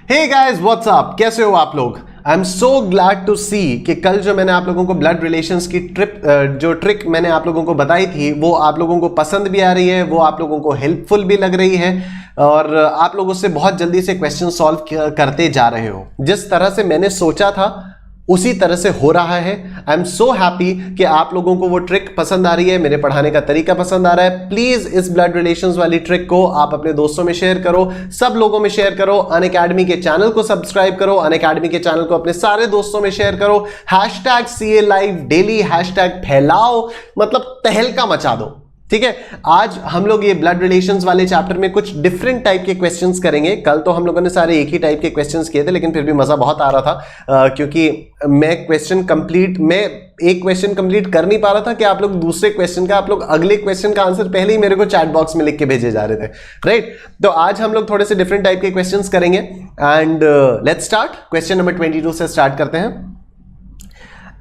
Hey guys what's up, कैसे हो आप लोग। I am so glad to see कि कल जो मैंने आप लोगों को ब्लड रिलेशंस की ट्रिक मैंने आप लोगों को बताई थी वो आप लोगों को पसंद भी आ रही है, वो आप लोगों को हेल्पफुल भी लग रही है और आप लोग उससे बहुत जल्दी से क्वेश्चन सॉल्व करते जा रहे हो। जिस तरह से मैंने सोचा था उसी तरह से हो रहा है। आई एम सो हैप्पी कि आप लोगों को वो ट्रिक पसंद आ रही है, मेरे पढ़ाने का तरीका पसंद आ रहा है। प्लीज इस ब्लड रिलेशंस वाली ट्रिक को आप अपने दोस्तों में शेयर करो, सब लोगों में शेयर करो। अनअकैडमी के चैनल को सब्सक्राइब करो, अनअकैडमी के चैनल को अपने सारे दोस्तों में शेयर करो। #CA लाइव डेली हैशटैग फैलाओ, मतलब तहलका मचा दो। ठीक है, आज हम लोग ये ब्लड रिलेशंस वाले चैप्टर में कुछ डिफरेंट टाइप के क्वेश्चंस करेंगे। कल तो हम लोगों ने सारे एक ही टाइप के क्वेश्चंस किए थे, लेकिन फिर भी मजा बहुत आ रहा था क्योंकि मैं एक क्वेश्चन कंप्लीट कर नहीं पा रहा था कि आप लोग दूसरे क्वेश्चन का, आप लोग अगले क्वेश्चन का आंसर पहले ही मेरे को चैट बॉक्स में लिख के भेजे जा रहे थे, राइट। तो आज हम लोग थोड़े से डिफरेंट टाइप के क्वेश्चंस करेंगे and let's start. Question number 22 से स्टार्ट करते हैं।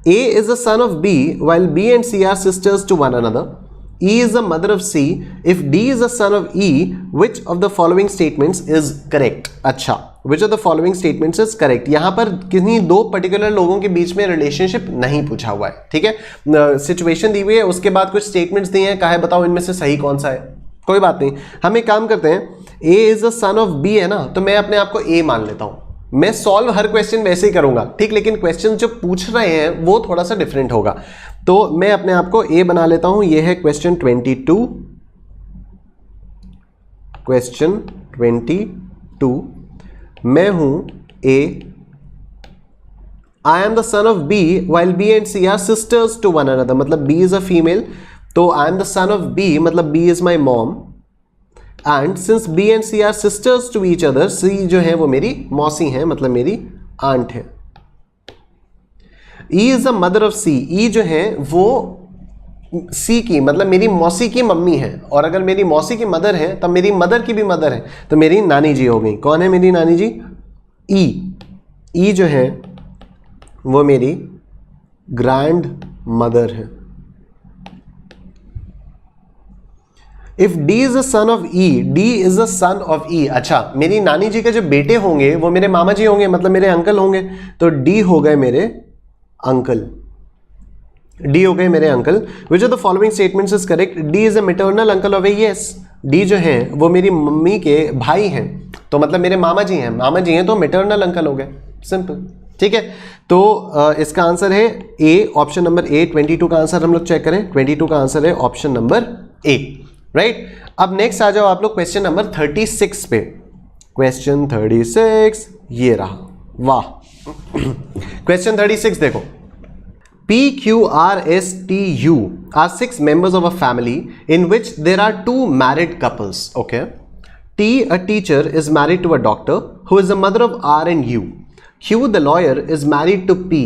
A is the son of B while B and C are sisters to one another. E is the mother of C. If D is the son of E, which of the following statements is correct? अच्छा, which of the following statements is correct? यहाँ पर किन्हीं दो particular लोगों के बीच में relationship नहीं पूछा हुआ है, ठीक है। सिचुएशन दी हुई है, उसके बाद कुछ स्टेटमेंट्स दिए हैं, कहा बताओ इनमें से सही कौन सा है। कोई बात नहीं, हम एक काम करते हैं। A is the son of B है ना, तो मैं अपने आप को A मान लेता हूँ। मैं सॉल्व हर क्वेश्चन वैसे ही करूंगा, ठीक, लेकिन क्वेश्चन जो पूछ रहे हैं वो थोड़ा सा डिफरेंट होगा। तो मैं अपने आप को ए बना लेता हूं। ये है क्वेश्चन 22। क्वेश्चन 22 मैं हूं A. I am the son of B while B and C are sisters to one another, मतलब बी इज अ फीमेल, तो I am the son of B, मतलब B is my mom. And since B and C are sisters to each other, C जो है वो मेरी मौसी है, मतलब मेरी आंट है। E is the mother of C, E जो है वो सी की, मतलब मेरी मौसी की मम्मी है, और अगर मेरी मौसी की मदर है तब मेरी मदर की भी मदर है, तो मेरी नानी जी हो गई। कौन है मेरी नानी जी? ई। ई जो है वो मेरी ग्रैंड मदर है। If D is the son of E, D is the son of E. अच्छा, मेरी नानी जी के जो बेटे होंगे वो मेरे मामा जी होंगे, मतलब मेरे अंकल होंगे, तो डी हो गए मेरे अंकल। डी हो गए मेरे uncle. Which of the following statements is correct? D is a maternal uncle of A, yes. D जो है वो मेरी मम्मी के भाई हैं, तो मतलब मेरे मामा जी हैं, मामा जी हैं तो मैटरनल अंकल हो गए, सिंपल, ठीक है। तो इसका आंसर है ए, ऑप्शन नंबर ए। 22 का आंसर हम लोग चेक करें, 22 का आंसर है ऑप्शन नंबर ए, राइट। अब नेक्स्ट आ जाओ आप लोग क्वेश्चन नंबर 36 पे। क्वेश्चन 36 ये रहा, वाह। क्वेश्चन 36 देखो। P, Q, R, S, T, U are 6 members of a family in which there are 2 married couples. Okay. T, a teacher, is married to a doctor who is the mother of R and U. Q, the lawyer, is married to P.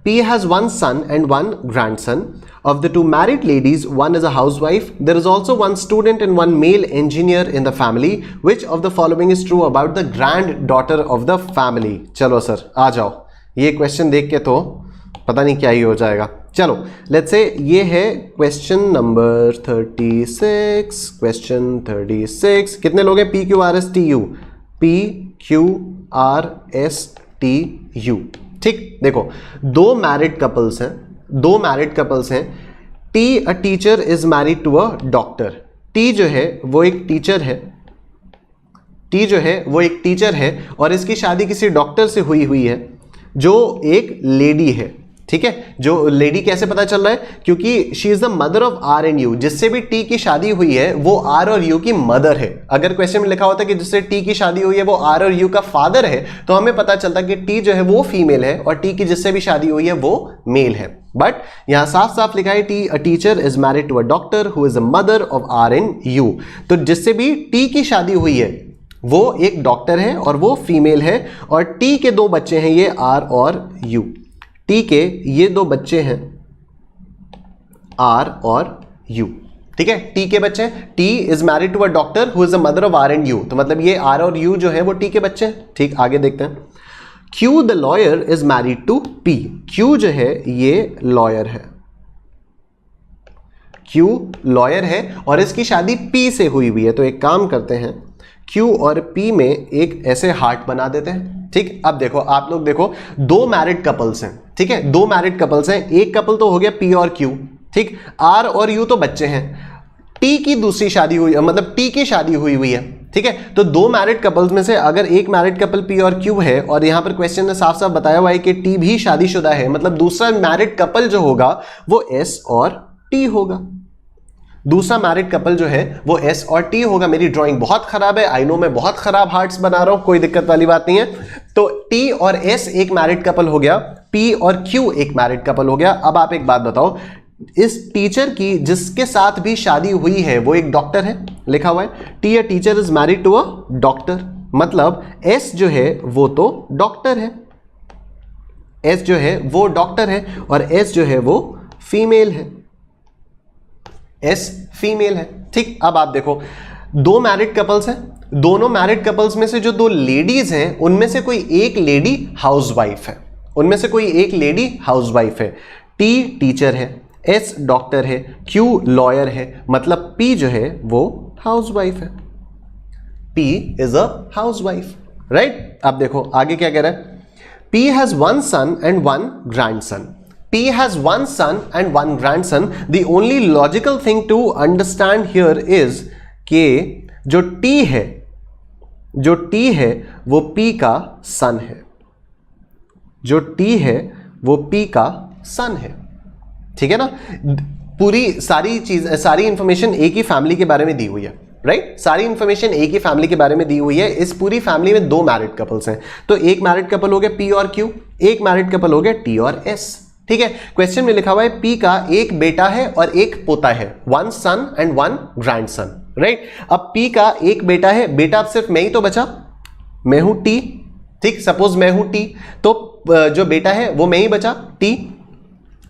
P has one son and one grandson. Of the 2 married ladies, one is a housewife. There is also one student and one male engineer in the family. Which of the following is true about the granddaughter of the family? चलो sir आ जाओ, ये question देख के तो पता नहीं क्या ही हो जाएगा। चलो लेट्स से ये है क्वेश्चन नंबर 36। क्वेश्चन 36 कितने लोग हैं? P, Q, R, S, T, U। P, Q, R, S, T, U। ठीक, देखो दो मैरिड कपल्स हैं। T, a teacher, is married to a doctor. T जो है वो एक टीचर है, और इसकी शादी किसी डॉक्टर से हुई है जो एक लेडी है, ठीक है। जो लेडी कैसे पता चल रहा है? क्योंकि she is the mother of R and U. जिससे भी टी की शादी हुई है वो आर और यू की मदर है। अगर क्वेश्चन में लिखा होता है कि जिससे टी की शादी हुई है वो आर और यू का फादर है, तो हमें पता चलता कि टी जो है वो फीमेल है और टी की जिससे भी शादी हुई है वो मेल है। बट यहां साफ साफ लिखा है T, a teacher, is married to a doctor who is the mother of R and U. तो जिससे भी टी की शादी हुई है वो एक डॉक्टर है और वो फीमेल है, और टी के 2 बच्चे हैं, ये आर और यू। टी के ये 2 बच्चे हैं, आर और यू, ठीक है। टी के बच्चे, T is married to a doctor who is the mother of R and U, तो मतलब ये आर और यू जो है वो टी के बच्चे हैं, ठीक। आगे देखते हैं। Q, the lawyer, is married to P. Q जो है ये लॉयर है, क्यू लॉयर है और इसकी शादी पी से हुई है। तो एक काम करते हैं, क्यू और पी में एक ऐसे हार्ट बना देते हैं, ठीक, अब देखो आप लोग देखो, दो मैरिड कपल्स हैं, ठीक है, दो मैरिड कपल्स हैं, एक कपल तो हो गया पी और क्यू, ठीक, आर और यू तो बच्चे हैं, टी की दूसरी शादी हुई, मतलब टी की शादी हुई हुई है, ठीक है। तो दो मैरिड कपल्स में से अगर एक मैरिड कपल पी और क्यू है, और यहां पर क्वेश्चन ने साफ साफ बताया हुआ है कि टी भी शादीशुदा है, मतलब दूसरा मैरिड कपल जो होगा वो एस और टी होगा, दूसरा मैरिड कपल जो है वो एस और टी होगा। मेरी ड्राइंग बहुत खराब है, आई नो, मैं बहुत खराब हार्ट्स बना रहा हूं, कोई दिक्कत वाली बात नहीं है। तो टी और एस एक मैरिड कपल हो गया, पी और क्यू एक मैरिड कपल हो गया। अब आप एक बात बताओ, इस टीचर की जिसके साथ भी शादी हुई है वो एक डॉक्टर है, लिखा हुआ है T a teacher is married to a doctor, मतलब एस जो है वो तो डॉक्टर है, एस जो है वो डॉक्टर है, और एस जो है वो फीमेल है, एस फीमेल है, ठीक। अब आप देखो, दो मैरिड कपल्स हैं, दोनों मैरिड कपल्स में से जो दो लेडीज हैं उनमें से कोई एक लेडी हाउसवाइफ है, उनमें से कोई एक लेडी हाउसवाइफ है। टी टीचर है, एस डॉक्टर है, क्यू लॉयर है, मतलब पी जो है वो हाउसवाइफ है, P is a housewife, right. अब देखो आगे क्या कह रहा है, P has one son and one grandson, P has one son and one grandson. The only logical thing to understand here is कि जो T है, जो T है वो P का सन है, जो T है वो P का सन है, ठीक है ना। पूरी सारी चीज, सारी इंफॉर्मेशन एक ही फैमिली के बारे में दी हुई है, राइट, सारी इंफॉर्मेशन एक ही फैमिली के बारे में दी हुई है। इस पूरी फैमिली में दो मैरिड कपल्स हैं, तो एक मैरिड कपल हो गया P और Q, एक मैरिड कपल हो गया T और S, ठीक है। क्वेश्चन में लिखा हुआ है P का एक बेटा है और एक पोता है, one son and one grandson, right. अब P का एक बेटा है, बेटा अब सिर्फ मैं ही तो बचा, मैं हूं T, ठीक, सपोज मैं हूं T, तो जो बेटा है वो मैं ही बचा T,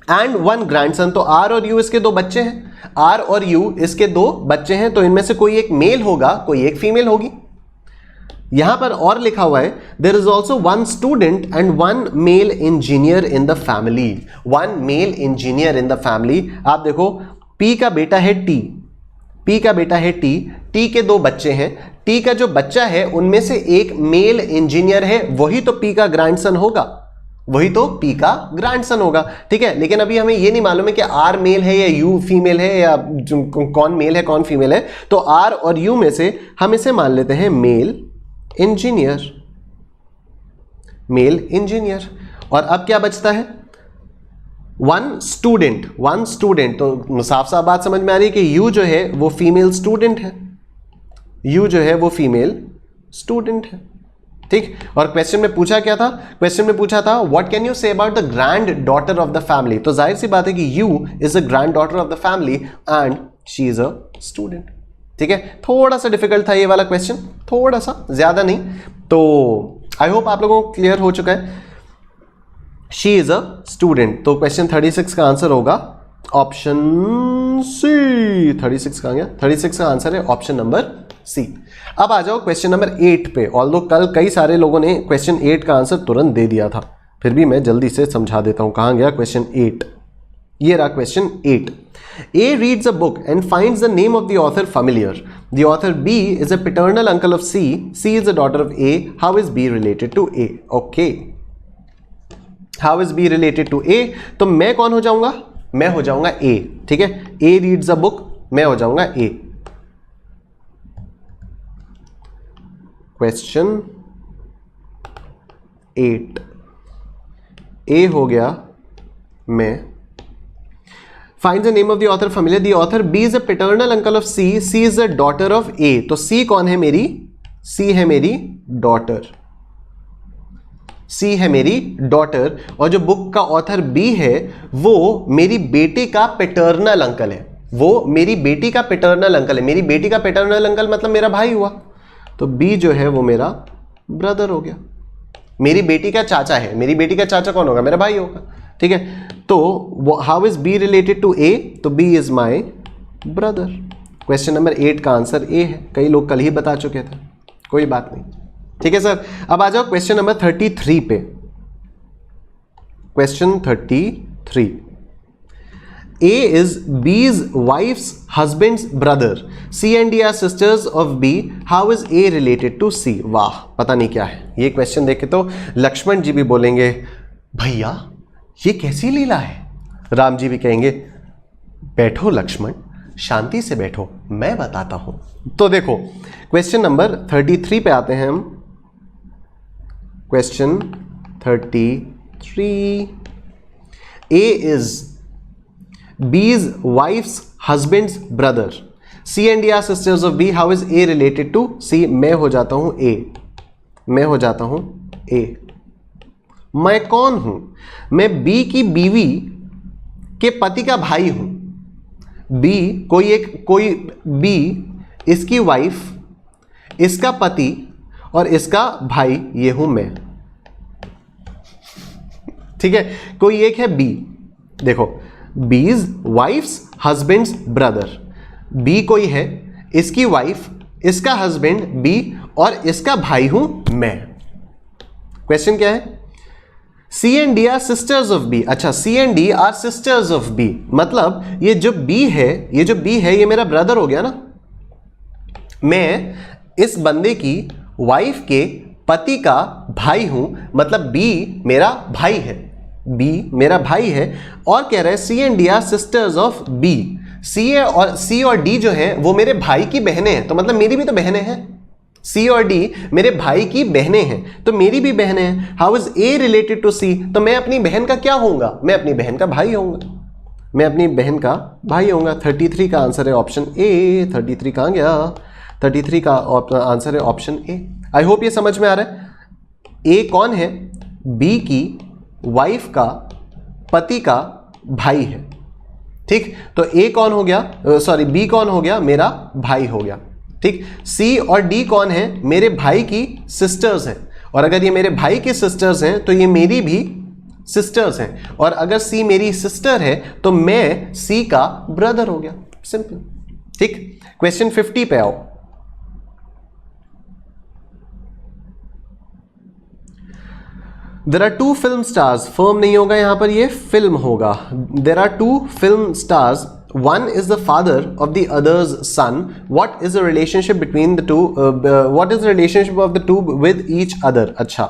एंड वन ग्रैंडसन, तो R और U इसके दो बच्चे हैं, R और U इसके दो बच्चे हैं, तो इनमें से कोई एक मेल होगा, कोई एक फीमेल होगी। यहां पर और लिखा हुआ है there is also one student and one male engineer in the family, one male engineer in the family. आप देखो P का बेटा है T, P का बेटा है T, T के दो बच्चे हैं, T का जो बच्चा है उनमें से एक मेल इंजीनियर है, वही तो P का ग्रैंडसन होगा, वही तो P का ग्रैंडसन होगा, ठीक है। लेकिन अभी हमें यह नहीं मालूम है कि R मेल है या U फीमेल है, या कौन मेल है कौन फीमेल है, तो R और U में से हम इसे मान लेते हैं मेल इंजीनियर, मेल इंजीनियर। और अब क्या बचता है, वन स्टूडेंट, वन स्टूडेंट, तो साफ साफ बात समझ में आ रही है कि यू जो है वो फीमेल स्टूडेंट है, यू जो है वो फीमेल स्टूडेंट है, ठीक। और क्वेश्चन में पूछा क्या था, क्वेश्चन में पूछा था what can you say about the grand daughter of the family, तो जाहिर सी बात है कि you is the grand daughter of the family and she is a student, ठीक है। थोड़ा सा डिफिकल्ट था ये वाला क्वेश्चन, थोड़ा सा, ज्यादा नहीं, तो आई होप आप लोगों को क्लियर हो चुका है। शी इज अ स्टूडेंट, तो क्वेश्चन 36 का आंसर होगा ऑप्शन सी। 36 का आ गया, 36 का आंसर है ऑप्शन नंबर सी। अब आ जाओ क्वेश्चन नंबर 8 पे, ऑल्दो कल कई सारे लोगों ने क्वेश्चन 8 का आंसर तुरंत दे दिया था, फिर भी मैं जल्दी से समझा देता हूं। कहां गया क्वेश्चन 8, ये रहा question 8। A reads a book and finds the name of the author familiar. The author B is a paternal uncle of C. C is a daughter of A. How is B related to A? Okay. How is B related to A? तो मैं कौन हो जाऊंगा, मैं हो जाऊंगा A, ठीक है। A reads a book, मैं हो जाऊंगा A। क्वेश्चन 8, A हो गया मैं। Find the name of the author familiar. The author B is a paternal uncle of C. C is a daughter of A. तो C कौन है मेरी, C है मेरी डॉटर, C है मेरी डॉटर, और जो बुक का ऑथर B है वो मेरी बेटी का पैटर्नल अंकल है, वो मेरी बेटी का पैटर्नल अंकल है। मेरी बेटी का पैटर्नल अंकल मतलब मेरा भाई हुआ, तो B जो है वो मेरा ब्रदर हो गया। मेरी बेटी का चाचा है, मेरी बेटी का चाचा कौन होगा, मेरा भाई होगा, ठीक है। तो how is B related to A, तो B is my brother. Question number 8 का आंसर ए है, कई लोग कल ही बता चुके थे, कोई बात नहीं, ठीक है सर। अब आ जाओ क्वेश्चन नंबर 33 पे। Question 33, A is B's wife's husband's brother. C and D are sisters of B. How is A related to C? वाह, पता नहीं क्या है ये क्वेश्चन देख के तो लक्ष्मण जी भी बोलेंगे भैया ये कैसी लीला है। राम जी भी कहेंगे बैठो लक्ष्मण, शांति से बैठो, मैं बताता हूं। तो देखो क्वेश्चन नंबर 33 पे आते हैं हम। Question 33, A is B's wife's husband's brother. C and D are sisters of B. How is A related to C? मैं हो जाता हूं A. मैं हो जाता हूं A. मैं कौन हूं? मैं B की बीवी के पति का भाई हूं। B कोई B, इसकी वाइफ, इसका पति और इसका भाई, ये हूं मैं। ठीक है, कोई एक है B। देखो B's wife's husband's brother. B कोई है, इसकी वाइफ, इसका हस्बैंड B और इसका भाई हूं मैं। क्वेश्चन क्या है? C and D are sisters of B. अच्छा, C and D are sisters of B, मतलब ये जो B है ये मेरा ब्रदर हो गया ना। मैं इस बंदे की वाइफ के पति का भाई हूं, मतलब B मेरा भाई है। B मेरा भाई है और कह रहा है C and D are sisters of B. C और D जो है वो मेरे भाई की बहनें हैं, तो मतलब मेरी भी तो बहनें हैं। C और D मेरे भाई की बहनें हैं, तो मेरी भी बहनें हैं। How is A related to C? तो मैं अपनी बहन का क्या होऊंगा? मैं अपनी बहन का भाई होऊंगा। मैं अपनी बहन का भाई होऊंगा। 33 का आंसर है ऑप्शन ए। 33 कहां गया? 33 का आंसर है ऑप्शन ए। आई होप ये समझ में आ रहा है। A कौन है? B की वाइफ का पति का भाई है। ठीक, तो A कौन हो गया? सॉरी, B कौन हो गया? मेरा भाई हो गया। ठीक, C और D कौन है? मेरे भाई की सिस्टर्स हैं, और अगर ये मेरे भाई की सिस्टर्स हैं तो ये मेरी भी सिस्टर्स हैं, और अगर C मेरी सिस्टर है तो मैं C का ब्रदर हो गया। सिंपल। ठीक, क्वेश्चन 50 पे आओ। There are two film stars. Firm नहीं होगा यहां पर, ये फिल्म होगा। There are two film stars. One is the father of the other's son. What is the relationship between the two? What is the relationship of the two with each other? अच्छा,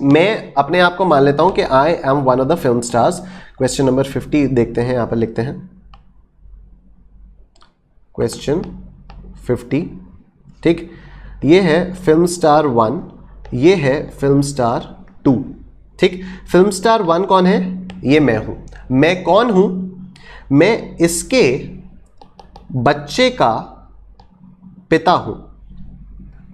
मैं अपने आप को मान लेता हूं कि I am one of the film stars. Question number 50 देखते हैं, यहां पर लिखते हैं Question 50। ठीक, ये है फिल्म स्टार 1, ये है फिल्म स्टार 2। ठीक, फिल्म स्टार 1 कौन है? ये मैं हूं। मैं कौन हूं? मैं इसके बच्चे का पिता हूं।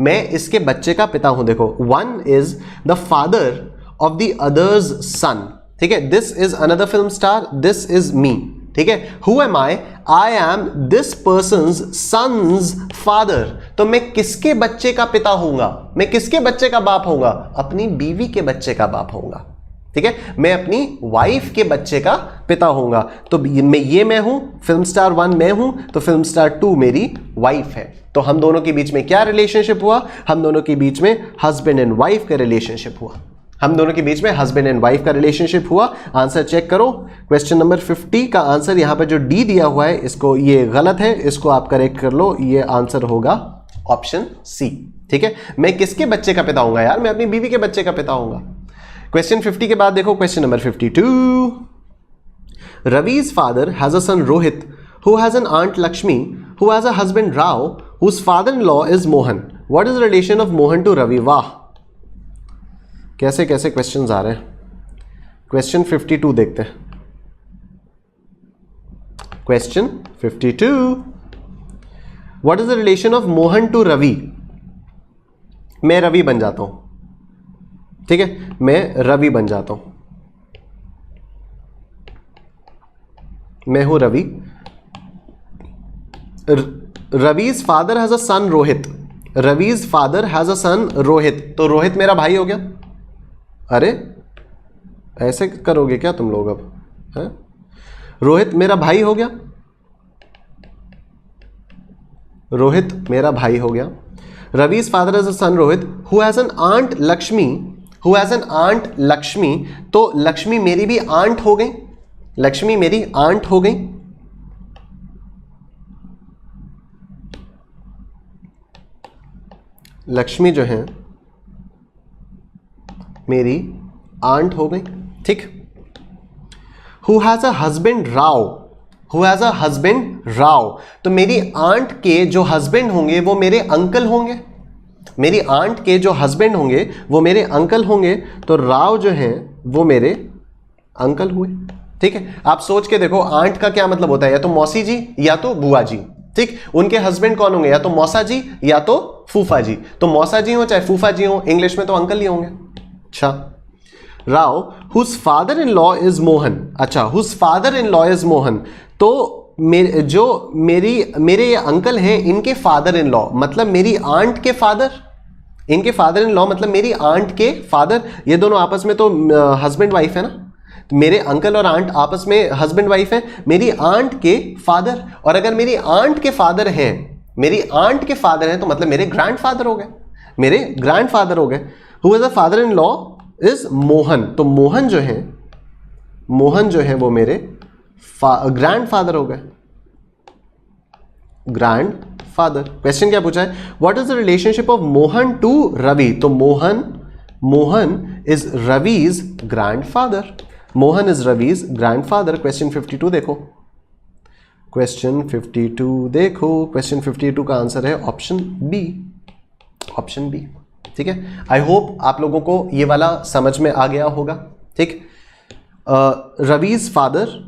मैं इसके बच्चे का पिता हूं। देखो, 1 is the father of the others son. ठीक है, this is another film star, this is me. ठीक है, who am I am this person's son's father. तो मैं किसके बच्चे का पिता होऊंगा? मैं किसके बच्चे का बाप होऊंगा? अपनी बीवी के बच्चे का बाप होऊंगा। ठीक है, मैं अपनी वाइफ के बच्चे का पिता होऊंगा। तो मैं हूं, फिल्म स्टार 1 मैं हूं, तो फिल्म स्टार 2 मेरी वाइफ है। तो हम दोनों के बीच में क्या रिलेशनशिप हुआ? हम दोनों के बीच में हस्बैंड एंड वाइफ का रिलेशनशिप हुआ। हम दोनों के बीच में हस्बैंड एंड वाइफ का रिलेशनशिप हुआ। आंसर चेक करो। क्वेश्चन नंबर 50 का आंसर यहां पर जो डी दिया हुआ है, इसको ये गलत है, इसको आप करेक्ट कर लो। ये आंसर होगा ऑप्शन सी। ठीक है, मैं किसके बच्चे का पिता होऊंगा यार? मैं अपनी बीवी के बच्चे का पिता होऊंगा। क्वेश्चन 50 के बाद देखो question number 52। रवि's father has a son Rohit who has an aunt Lakshmi who has a husband Rao whose father-in-law is Mohan. What is the relation of Mohan to Ravi? वाह, कैसे कैसे क्वेश्चंस आ रहे हैं। Question 52 देखते हैं। Question 52, what is the relation of Mohan to Ravi? मैं रवि बन जाता हूं। ठीक है, मैं रवि बन जाता हूं। मैं हूं Ravi. Ravi's father has a son Rohit. Ravi's father has a son Rohit, तो रोहित मेरा भाई हो गया। अरे ऐसे करोगे क्या तुम लोग अब? है, रोहित मेरा भाई हो गया। रोहित मेरा भाई हो गया। Ravi's father has a son Rohit who has an aunt Lakshmi, who has an aunt Lakshmi, तो लक्ष्मी मेरी भी आंट हो गई। लक्ष्मी मेरी आंट हो गई, लक्ष्मी जो है मेरी आंट हो गई, ठीक। Who has a husband Rao, who has a husband Rao, तो मेरी आंट के जो हस्बैंड होंगे वो मेरे अंकल होंगे, मेरी आंट के जो हस्बैंड होंगे वो मेरे अंकल होंगे, तो राव जो हैं वो मेरे अंकल हुए, ठीक है। आप सोच के देखो आंट का क्या मतलब होता है, या तो मौसी जी या तो बुआ जी, ठीक। उनके हस्बैंड कौन होंगे, या तो मौसा जी या तो फूफा जी, तो मौसा जी हो चाहे फूफा जी हो, इंग्लिश में तो अंकल ही होंगे। अच्छा, Rao whose father in law is Mohan, अच्छा whose father in law is Mohan, तो मेरे ये अंकल हैं, इनके फादर इन लॉ मतलब मेरी आंट के फादर, इनके फादर इन लॉ मतलब मेरी आंट के फादर, ये दोनों आपस में तो हस्बैंड वाइफ है ना, तो मेरे अंकल और आंट आपस में हस्बैंड वाइफ है, मेरी आंट के फादर, और अगर मेरी आंट के फादर हैं, मेरी आंट के फादर हैं तो मतलब मेरे ग्रैंडफादर हो गए, मेरे ग्रैंडफादर हो गए। Who is the father in law is Mohan, तो मोहन जो है वो मेरे ग्रैंडफादर हो गए, ग्रैंडफादर। क्वेश्चन क्या पूछा है, what is the relationship of Mohan to Ravi, तो Mohan is Ravi's grandfather, Mohan is Ravi's grandfather. Question 52 देखो, क्वेश्चन 52 देखो, क्वेश्चन 52 का आंसर है ऑप्शन बी, ऑप्शन बी, ठीक है। आई होप आप लोगों को ये वाला समझ में आ गया होगा, ठीक। रवीज फादर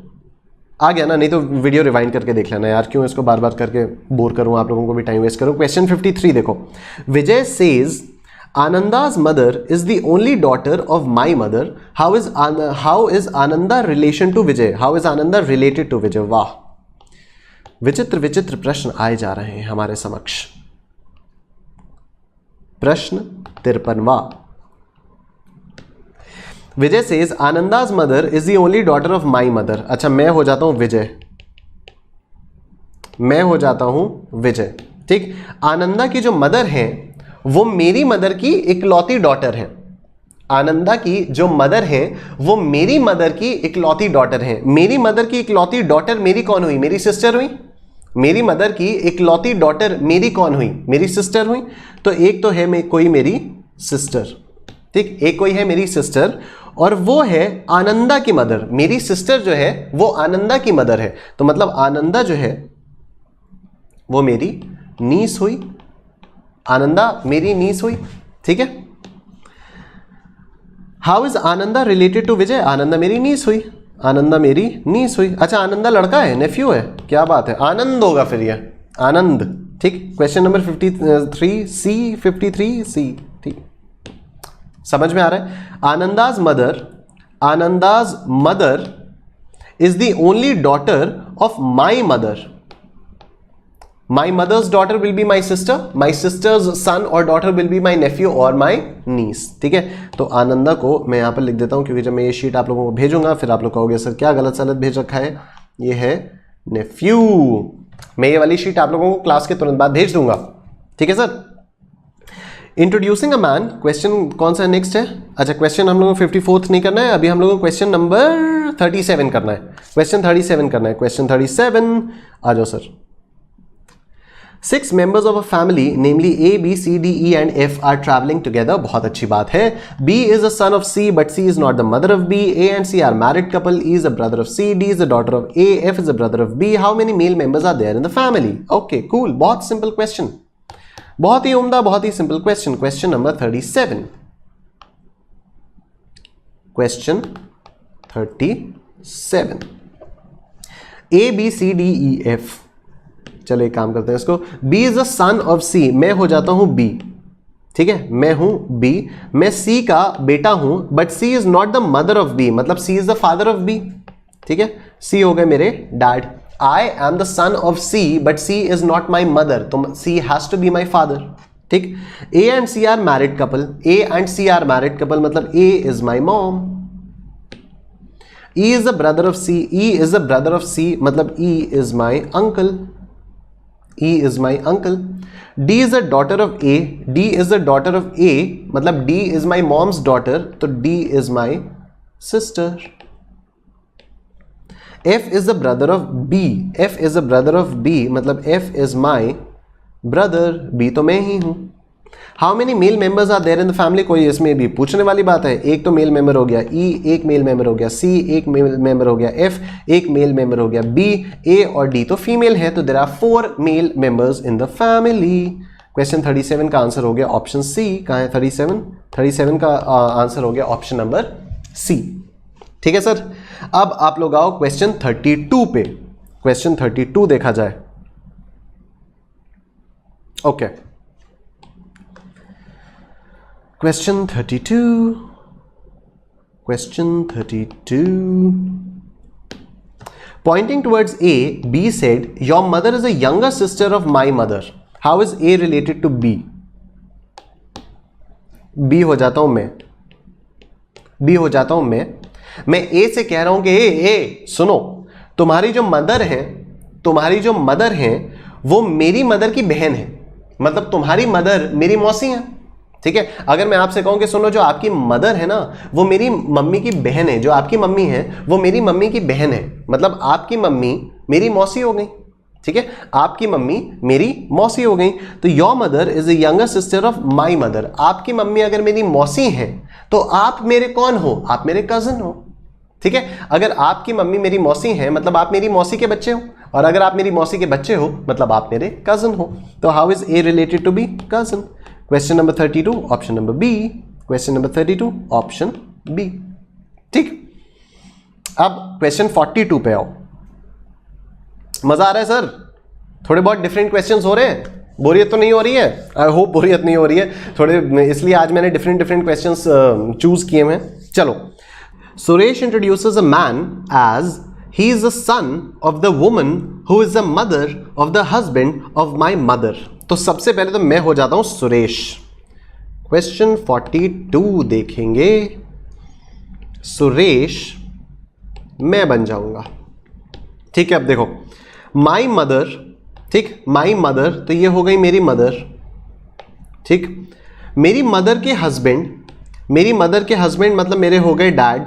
आ गया ना, नहीं तो वीडियो रिवाइंड करके देख लेना यार, क्यों इसको बार बार करके बोर करूं, आप लोगों को भी टाइम वेस्ट करूं। क्वेश्चन 53 देखो, विजय says आनंदा's mother is the only daughter of my mother, how is Ananda relation to Vijay, how is Ananda related to Vijay। वाह, विचित्र विचित्र प्रश्न आए जा रहे हैं हमारे समक्ष। प्रश्न 53वां, Vijay says Ananda's mother is the only daughter of my mother, अच्छा मैं हो जाता हूं विजय, मैं हो जाता हूं विजय, ठीक। आनंदा की जो मदर है वो मेरी मदर की इकलौती डॉटर है, आनंदा की जो मदर है वो मेरी मदर की इकलौती डॉटर है, मेरी मदर की इकलौती डॉटर मेरी कौन हुई, मेरी सिस्टर हुई, मेरी मदर की इकलौती डॉटर मेरी कौन हुई, मेरी सिस्टर हुई। तो एक तो है कोई मेरी सिस्टर, ठीक, एक कोई है मेरी सिस्टर और वो है आनंदा की मदर, मेरी सिस्टर जो है वो आनंदा की मदर है, तो मतलब आनंदा जो है वो मेरी नीस हुई, आनंदा मेरी नीस हुई, ठीक है। How is Ananda related to Vijay, Ananda मेरी नीस हुई, आनंदा मेरी नीस हुई। अच्छा आनंदा लड़का है, नेफ्यू है, क्या बात है, आनंद होगा फिर ये, आनंद, ठीक। क्वेश्चन नंबर 53 सी, 53 सी, ठीक, समझ में आ रहा है। Ananda's mother is the only daughter of my mother, my mother's daughter will be my sister, my sister's son or daughter will be my nephew or my niece, ठीक है। तो आनंदा को मैं यहां पर लिख देता हूं, क्योंकि जब मैं ये शीट आप लोगों को भेजूंगा फिर आप लोग कहोगे सर क्या गलत सलत भेज रखा है, ये है नेफ्यू। मैं ये वाली शीट आप लोगों को क्लास के तुरंत बाद भेज दूंगा, ठीक है sir. Introducing a man, question कौन सा नेक्स्ट है, अच्छा क्वेश्चन हम लोगों को 54 नहीं करना है, अभी हम लोगों को क्वेश्चन नंबर 37 करना है, क्वेश्चन 37 करना है, क्वेश्चन 37 आ जाओ sir. 6 members of a family, namely A, B, C, D, E and F are traveling together. बहुत अच्छी बात है। B is a son of C, but C is not the mother of B. A and C are married couple. E is a brother of C. D is the daughter of A. F is the brother of B. How many male members are there in the family? Okay, cool. बहुत simple question. बहुत ही उम्दा, बहुत ही simple question. Question number 37. Question 37. A, B, C, D, E, F. चलो एक काम करते हैं इसको, B is the son of C, मैं हो जाता हूं B, ठीक है, मैं हूं B, मैं C का बेटा हूं, but C is not the mother of B, मतलब C is the father of B, ठीक है, C हो गए मेरे dad. I am the son of C, but C is not my mother, तो C has to be my father, ठीक। A and C are married couple, A and C are married couple, मतलब A is my mom। E is the brother of C, E is the brother of C, मतलब E is my uncle, E is my uncle। D is the daughter of A, D is the daughter of A, मतलब D is my mom's daughter, तो D is my sister। F is the brother of B, F is the brother of B, मतलब F is my brother, B तो मैं ही हूं। How many male members are there in the family, कोई इसमें भी पूछने वाली बात है। एक तो मेल मेंबर हो गया, E एक मेल मेंबर हो गया, C एक मेल मेंबर हो गया, F एक मेल मेंबर हो गया, B, A और D तो फीमेल है, तो there are 4 male members in the family. Question 37 का आंसर हो गया ऑप्शन सी। कहाँ है 37 का आंसर हो गया ऑप्शन नंबर सी। ठीक है सर। अब आप लोग आओ क्वेश्चन 32 पे। क्वेश्चन 32 देखा जाए। Okay, question 32। Pointing towards A, B said, "Your mother is a younger sister of my mother. How is A related to B?" B हो जाता हूं मैं, B हो जाता हूं मैं A से कह रहा हूं कि ए सुनो, तुम्हारी जो मदर है वो मेरी मदर की बहन है, मतलब तुम्हारी मदर मेरी मौसी है। ठीक है, अगर मैं आपसे कहूं कि सुनो, जो आपकी मदर है ना वो मेरी मम्मी की बहन है, जो आपकी मम्मी है वो मेरी मम्मी की बहन है, मतलब आपकी मम्मी मेरी मौसी हो गई। ठीक है, आपकी मम्मी मेरी मौसी हो गई। तो your mother is the younger sister of my mother. आपकी मम्मी अगर मेरी मौसी है तो आप मेरे कौन हो? आप मेरे कजन हो। ठीक है, अगर आपकी मम्मी मेरी मौसी है मतलब आप मेरी मौसी के बच्चे हो, और अगर आप मेरी मौसी के बच्चे हो मतलब आप मेरे कजन हो। तो how is A related to B? Cousin. Question number 32 option number B. Question number 32 option B. ठीक, अब क्वेश्चन 42 पे आओ। मजा आ रहा है सर? थोड़े बहुत डिफरेंट क्वेश्चंस हो रहे हैं, बोरियत तो नहीं हो रही है? आई होप बोरियत नहीं हो रही है थोड़े, इसलिए आज मैंने डिफरेंट क्वेश्चंस चूज किए हैं। चलो, Suresh introduces a man as he is the son of the woman who is the mother of the husband of my mother. तो सबसे पहले तो मैं हो जाता हूं सुरेश। क्वेश्चन 42 देखेंगे, सुरेश मैं बन जाऊंगा। ठीक है, अब देखो माई मदर, ठीक, माई मदर तो ये हो गई मेरी मदर। ठीक, मेरी मदर के हस्बैंड मतलब मेरे हो गए डैड।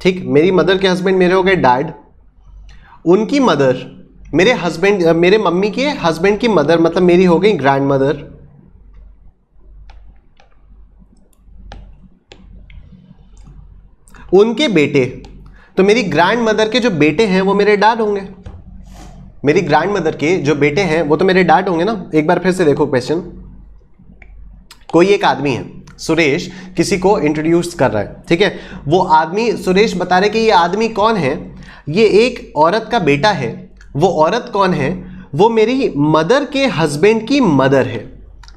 ठीक, मेरी मदर के हस्बैंड मेरे हो गए डैड। उनकी मदर मेरे मम्मी के हस्बैंड की मदर मतलब मेरी हो गई ग्रैंड मदर। उनके बेटे, तो मेरी ग्रैंड मदर के जो बेटे हैं वो मेरे डैड होंगे। मेरी ग्रैंड मदर के जो बेटे हैं वो तो मेरे डैड होंगे ना। एक बार फिर से देखो क्वेश्चन। कोई एक आदमी है, सुरेश किसी को इंट्रोड्यूस कर रहा है। ठीक है, वो आदमी, सुरेश बता रहे कि ये आदमी कौन है? ये एक औरत का बेटा है। वो औरत कौन है? वो मेरी मदर के हस्बैंड की मदर है।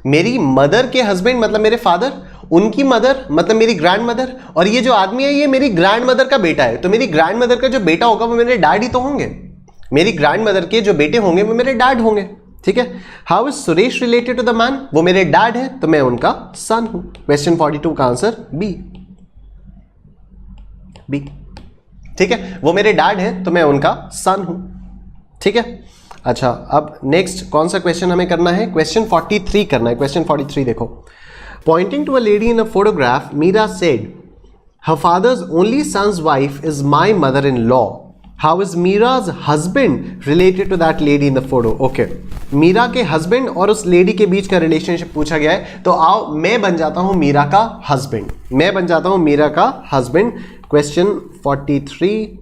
मेरी मदर के हस्बैंड मतलब मेरे फादर, उनकी मदर मतलब मेरी ग्रैंड मदर, और ये जो आदमी है ये मेरी ग्रैंड मदर का बेटा है। तो मेरी ग्रैंड मदर का जो बेटा होगा वो मेरे डैड ही तो होंगे। मेरी ग्रैंड मदर के जो बेटे होंगे वो मेरे डैड होंगे। ठीक है, how is Suresh related to the man? वो मेरे डैड है तो मैं उनका सन हूं। क्वेश्चन 42 का आंसर बी। ठीक है, वो मेरे डैड है तो मैं उनका सन हूं। ठीक है, अच्छा अब नेक्स्ट कौन सा क्वेश्चन हमें करना है? क्वेश्चन 43 करना है। क्वेश्चन 43 देखो। Pointing to a lady in a photograph, Meera said her father's only son's wife is my mother in law. How is Meera's husband related to that lady in the photo? Okay, Meera के husband और उस lady के बीच का relationship पूछा गया है, तो आओ मैं बन जाता हूं मीरा का हस्बैंड। मैं बन जाता हूं मीरा का हस्बैंड। क्वेश्चन 43,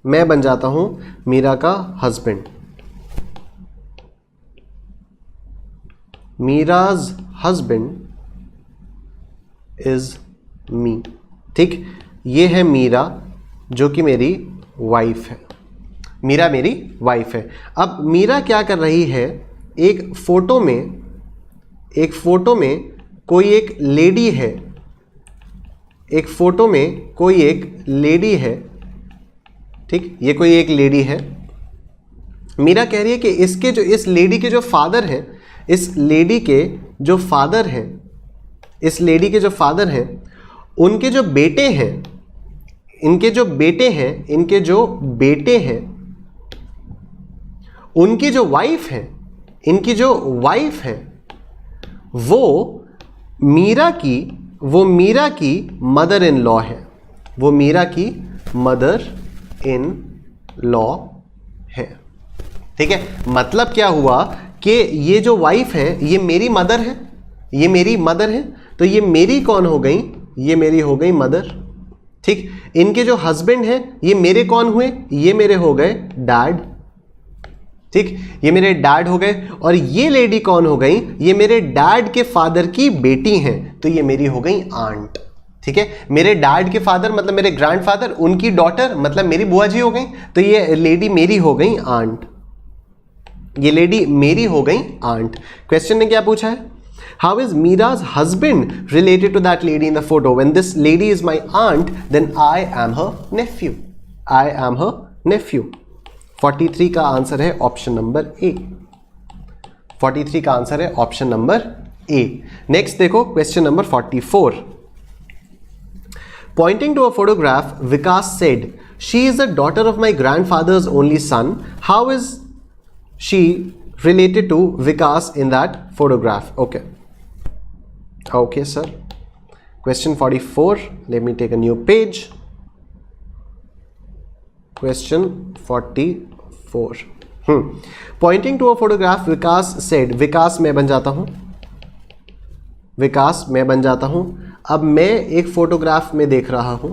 मैं बन जाता हूं मीरा का husband. Mirage husband is me. ठीक, ये है मीरा जो कि मेरी वाइफ है। मीरा मेरी वाइफ है। अब मीरा क्या कर रही है? एक फोटो में कोई एक लेडी है। एक फोटो में कोई एक लेडी है। ठीक, ये कोई एक लेडी है। मीरा कह रही है कि इस लेडी के जो फादर हैं, इस लेडी के जो फादर हैं उनके जो बेटे हैं, उनकी जो वाइफ है वो मीरा की मदर इन लॉ है। वो मीरा की मदर इन लॉ है। ठीक है, मतलब क्या हुआ कि ये जो वाइफ है ये मेरी मदर है, ये मेरी मदर है, तो ये मेरी कौन हो गई, ये मेरी हो गई मदर। ठीक, इनके जो हस्बैंड हैं ये मेरे कौन हुए, ये मेरे हो गए डैड। ठीक, ये मेरे डैड हो गए। और ये लेडी कौन हो गई, ये मेरे डैड के फादर की बेटी हैं, तो ये मेरी हो गई आंट। ठीक है, मेरे डैड के फादर मतलब मेरे ग्रैंडफादर, उनकी डॉटर मतलब मेरी बुआ जी हो गई, तो ये लेडी मेरी हो गई आंट, ये लेडी मेरी हो गई आंट। क्वेश्चन ने क्या पूछा है, how is Meera's husband related to that lady in the photo, when this lady is my aunt then I am her nephew, I am her nephew. 43 का आंसर है ऑप्शन नंबर ए, 43 का answer है option number A. Next देखो question number 44। Pointing to a photograph, Vikas said, "She is the daughter of my grandfather's only son. How is she related to Vikas in that photograph?" Okay. Okay, sir. Question 44. Let me take a new page. Question 44. Pointing to a photograph, Vikas said, Vikas मैं बन जाता हूँ, विकास मैं बन जाता हूँ। अब मैं एक फोटोग्राफ में देख रहा हूँ,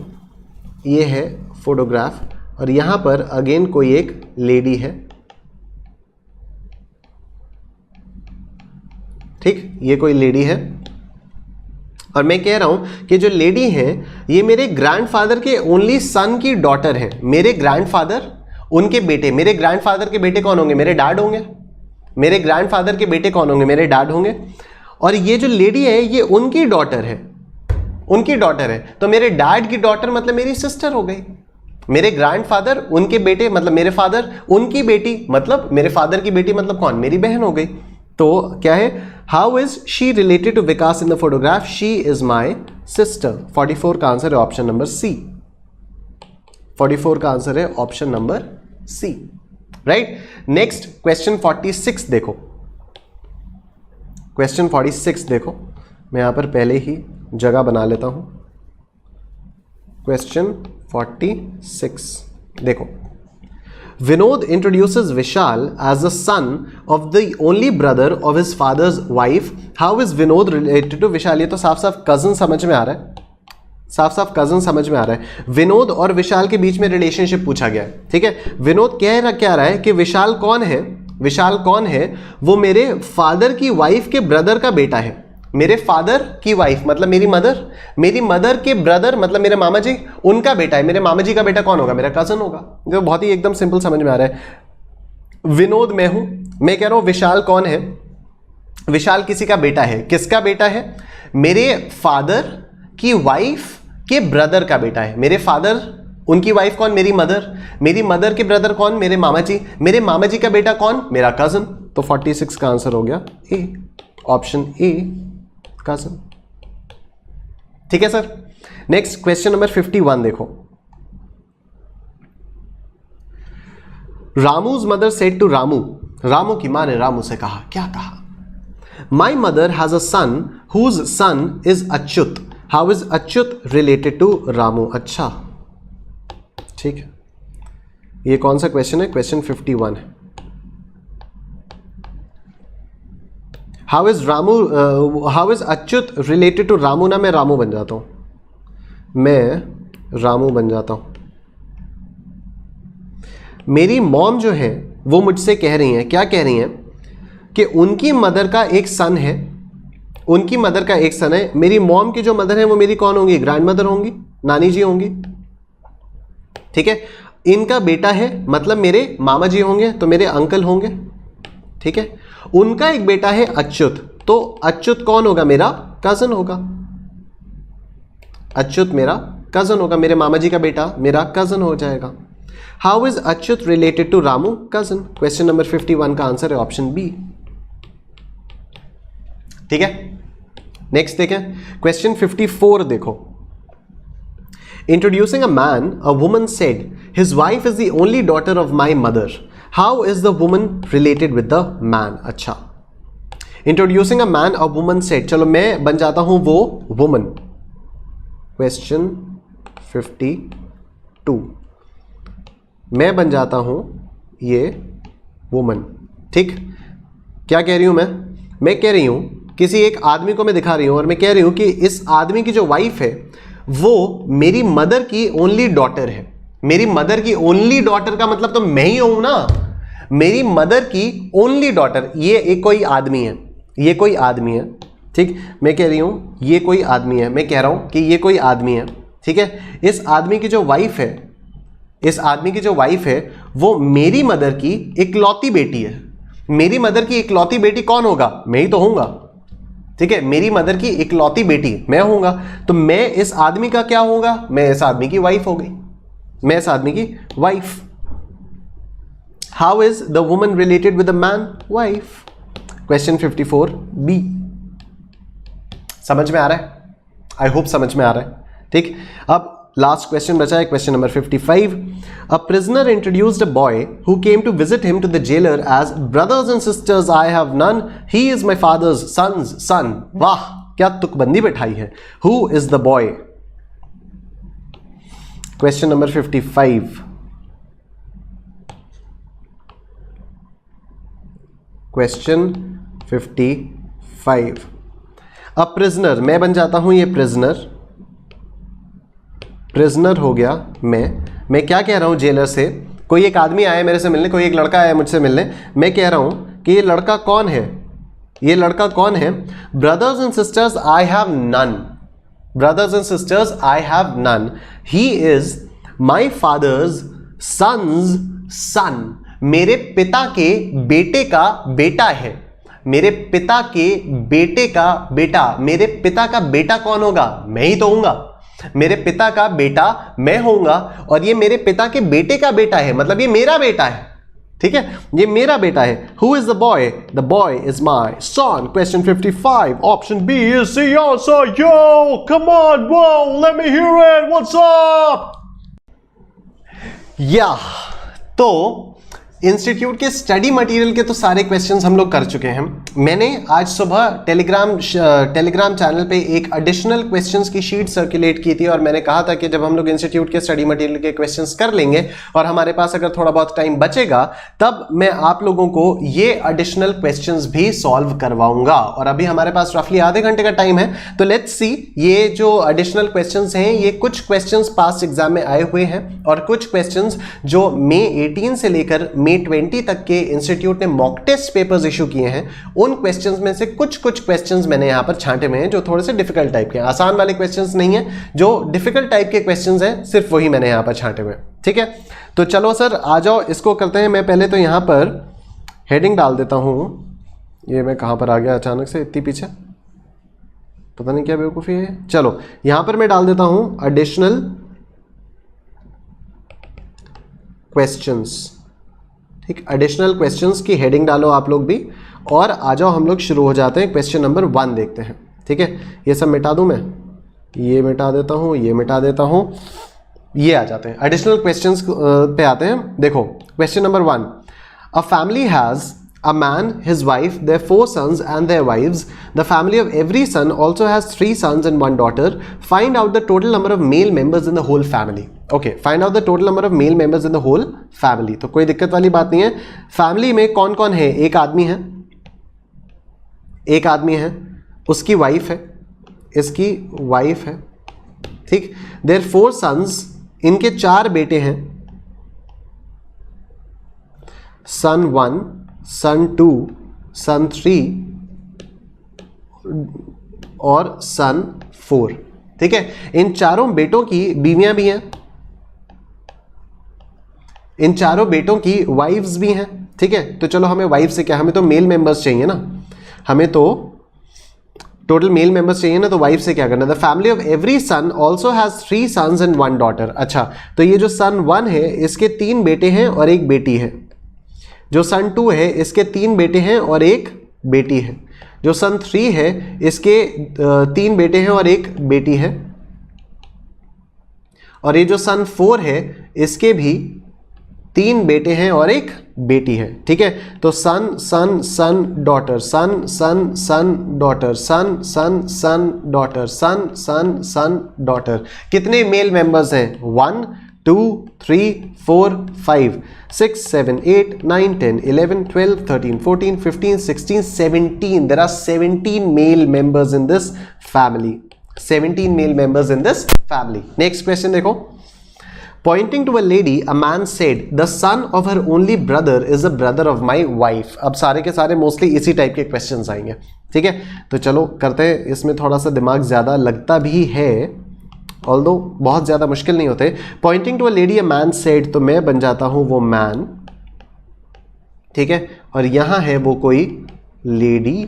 ये है फोटोग्राफ, और यहाँ पर अगेन कोई एक लेडी है। ठीक, ये कोई लेडी है, और मैं कह रहा हूँ कि जो लेडी है ये मेरे ग्रैंडफादर के ओनली सन की डॉटर है। मेरे ग्रैंडफादर, उनके बेटे, मेरे ग्रैंडफादर के बेटे कौन होंगे, मेरे डैड होंगे। मेरे ग्रैंडफादर के बेटे कौन होंगे, मेरे डैड होंगे। और ये जो लेडी है ये उनकी डॉटर है, उनकी डॉटर है, तो मेरे डैड की डॉटर मतलब मेरी सिस्टर हो गई। मेरे ग्रैंडफादर, उनके बेटे मतलब मेरे फादर, उनकी बेटी मतलब मेरे फादर की बेटी मतलब कौन, मेरी बहन हो गई। तो क्या है, how is she related to Vikas in the photograph, she is my sister. 44 का आंसर है ऑप्शन नंबर सी, 44 का आंसर है option number C, right. Next question 46 देखो, क्वेश्चन 46 देखो, मैं यहां पर पहले ही जगह बना लेता हूं। क्वेश्चन 46 देखो, Vinod introduces Vishal as the son of the only brother of his father's wife, how is Vinod related to Vishal. ये तो साफ साफ कजन समझ में आ रहा है, साफ साफ कजन समझ में आ रहा है। विनोद और विशाल के बीच में रिलेशनशिप पूछा गया है। ठीक है, विनोद क्या रहा है कि विशाल कौन है, विशाल कौन है, वो मेरे फादर की वाइफ के ब्रदर का बेटा है। मेरे फादर की वाइफ मतलब मेरी मदर, मेरी मदर के ब्रदर मतलब मेरे मामा जी, उनका बेटा है। मेरे मामा जी का बेटा कौन होगा, मेरा कजन होगा। जो बहुत ही एकदम सिंपल समझ में आ रहा है। विनोद मैं हूं, मैं कह रहा हूं विशाल कौन है, विशाल किसी का बेटा है। किसका बेटा है, मेरे फादर की वाइफ के ब्रदर का बेटा है। मेरे फादर, उनकी वाइफ कौन, मेरी मदर, मेरी मदर के ब्रदर कौन, मेरे मामा जी, मेरे मामा जी का बेटा कौन, मेरा कजन। तो 46 का आंसर हो गया ए, ऑप्शन ए, कजन। ठीक है सर। नेक्स्ट क्वेश्चन नंबर 51 देखो, Ramu's mother said to Ramu, Ramu की मां ने रामू से कहा, क्या कहा, my mother has a son whose son is Achyut, how is Achyut related to Ramu. अच्छा ठीक है, ये कौन सा क्वेश्चन है, क्वेश्चन 51 है। How is Ramu, how is Achyut related to Ramu. ना मैं रामू बन जाता हूं, मैं रामू बन जाता हूं। मेरी मॉम जो है वो मुझसे कह रही हैं, क्या कह रही हैं, कि उनकी मदर का एक सन है, उनकी मदर का एक सन है। मेरी मॉम की जो मदर है वो मेरी कौन होंगी, ग्रैंड मदर होंगी, नानी जी होंगी। ठीक है, इनका बेटा है मतलब मेरे मामा जी होंगे, तो मेरे अंकल होंगे। ठीक है, उनका एक बेटा है अच्युत, तो अच्युत कौन होगा, मेरा कजन होगा। अच्युत मेरा कजन होगा, मेरे मामा जी का बेटा मेरा कजन हो जाएगा। How is Achyut related to Ramu, cousin. Question number 51 का आंसर है ऑप्शन बी। ठीक है, नेक्स्ट देखें क्वेश्चन 54 देखो, introducing a man a woman said his wife is the only daughter of my mother, how is the woman related with the man. अच्छा, introducing a man a woman said, चलो मैं बन जाता हूं वो woman. Question 52 2, मैं बन जाता हूं ये वुमन। ठीक, क्या कह रही हूं मैं कह रही हूं किसी एक आदमी को मैं दिखा रही हूं और मैं कह रही हूं कि इस आदमी की जो वाइफ है वो मेरी मदर की ओनली डॉटर है। मेरी मदर की ओनली डॉटर का मतलब तो मैं ही हूं ना, मेरी मदर की ओनली डॉटर। ये एक कोई आदमी है, ये कोई आदमी है। ठीक, मैं कह रही हूं ये कोई आदमी है, मैं कह रहा हूं कि ये कोई आदमी है। ठीक है, इस आदमी की जो वाइफ है, इस आदमी की जो वाइफ है वो मेरी मदर की इकलौती बेटी है। मेरी मदर की इकलौती बेटी कौन होगा? मैं ही तो होऊंगा। ठीक है, मेरी मदर की इकलौती बेटी मैं होऊंगा, तो मैं इस आदमी का क्या होऊंगा? मैं इस आदमी की वाइफ हो गई, मैं इस आदमी की wife. How is the woman related with the man? Wife. Question 54 B. समझ में आ रहा है? आई होप समझ में आ रहा है। ठीक, अब लास्ट क्वेश्चन बचा है, question number 55। A prisoner introduced a boy who came to visit him to the jailer as brothers and sisters I have none, he is my father's son's son. वाह, क्या तुकबंदी बैठाई है। Who is the boy? Question number 55। Question 55। A prisoner, मैं बन जाता हूं ये प्रिजनर, प्रिजनर हो गया मैं क्या कह रहा हूं जेलर से? कोई एक आदमी आया मेरे से मिलने, कोई एक लड़का आया मुझसे मिलने, मैं कह रहा हूं कि ये लड़का कौन है? ये लड़का कौन है? Brothers and sisters I have none, brothers and sisters I have none, he is my father's son's son. मेरे पिता के बेटे का बेटा है, मेरे पिता के बेटे का बेटा। मेरे पिता का बेटा कौन होगा? मैं ही तो होऊंगा। मेरे पिता का बेटा मैं होऊंगा और ये मेरे पिता के बेटे का बेटा है, मतलब ये मेरा बेटा है। ठीक है, ये मेरा बेटा है। Who is the boy? The boy is my son. Question 55, option B is the answer. Yo come on bro, let me hear it, what's up? या तो इंस्टीट्यूट के स्टडी मटेरियल के तो सारे क्वेश्चंस हम लोग कर चुके हैं। मैंने आज सुबह टेलीग्राम चैनल पे एक एडिशनल क्वेश्चंस की शीट सर्कुलेट की थी और मैंने कहा था कि जब हम लोग इंस्टीट्यूट के स्टडी मटेरियल के क्वेश्चंस कर लेंगे और हमारे पास अगर थोड़ा बहुत टाइम बचेगा तब मैं आप लोगों को ये एडिशनल क्वेश्चंस भी सॉल्व करवाऊंगा। और अभी हमारे पास रफली आधे घंटे का टाइम है, तो लेट्स सी ये जो एडिशनल क्वेश्चंस हैं ये कुछ क्वेश्चंस पास्ट एग्जाम में आए हुए हैं और कुछ क्वेश्चंस जो मई 18 से लेकर मई 20 तक के इंस्टीट्यूट ने मॉक टेस्ट पेपर्स इशू किए हैं, उन क्वेश्चंस में से कुछ क्वेश्चंस मैंने यहां पर छांटे में हैं जो थोड़े से डिफिकल्ट टाइप के हैं। आसान वाले क्वेश्चंस नहीं है, जो डिफिकल्ट टाइप के क्वेश्चंस हैं सिर्फ वही मैंने यहां पर छांटे में। ठीक है, तो चलो सर आ जाओ, इसको करते हैं। मैं पहले तो यहां पर हेडिंग डाल देता हूं। ये मैं कहां पर आ गया अचानक से इतनी पीछे, पता नहीं क्या बेवकूफी है। चलो यहां पर मैं डाल देता हूं एडिशनल क्वेश्चंस। ठीक, एडिशनल क्वेश्चंस की हेडिंग डालो आप लोग भी और आ जाओ, हम लोग शुरू हो जाते हैं। क्वेश्चन नंबर 1 देखते हैं। ठीक है, ये सब मिटा दूं मैं, ये मिटा देता हूं, ये मिटा देता हूं, ये आ जाते हैं एडिशनल क्वेश्चंस पे आते हैं। देखो question number 1, a family has a man, his wife, their 4 sons and their wives. The family of every son also has 3 sons and 1 daughter. Find out the total number of male members in the whole family. Okay, find out the total number of male members in the whole family. तो कोई दिक्कत वाली बात नहीं है। Family में कौन कौन है? एक आदमी है, एक आदमी है, उसकी वाइफ है, इसकी वाइफ है। ठीक, देयर 4 sons, इनके 4 बेटे हैं, सन 1, सन 2, सन 3 और सन 4। ठीक है, इन चारों बेटों की बीवियां भी हैं, इन चारों बेटों की वाइफ्स भी हैं। ठीक है, तो चलो हमें वाइफ से क्या, हमें तो मेल मेंबर्स चाहिए ना, हमें तो टोटल मेल मेंबर्स चाहिए ना, तो वाइफ से क्या करना। The family of every son also has 3 sons and 1 daughter। अच्छा, तो ये जो सन 1 है इसके 3 बेटे हैं और एक बेटी है। जो सन 2 है इसके 3 बेटे हैं और एक बेटी है। जो सन 3 है इसके 3 बेटे हैं और एक बेटी है। और ये जो सन 4 है इसके भी 3 बेटे हैं और एक बेटी है। ठीक है, तो सन सन सन डॉटर, सन सन सन डॉटर, सन सन सन डॉटर, सन सन सन डॉटर। कितने मेल मेंबर्स हैं? 1 2 3 4 5 6 7 8 9 10 11 12 13 14 15 16 17. There are 17 male members in this family. 17 male members in this family. Next question देखो. Pointing to a lady, a man said, "The son of her only brother is the brother of my wife." अब सारे के सारे mostly इसी type के questions आएंगे. ठीक है, तो चलो करते हैं. इसमें थोड़ा सा दिमाग ज़्यादा लगता भी है, ऑल्दो बहुत ज़्यादा मुश्किल नहीं होते. Pointing to a lady, a man said, तो मैं बन जाता हूँ वो मैन. ठीक है, और यहाँ है वो कोई लेडी,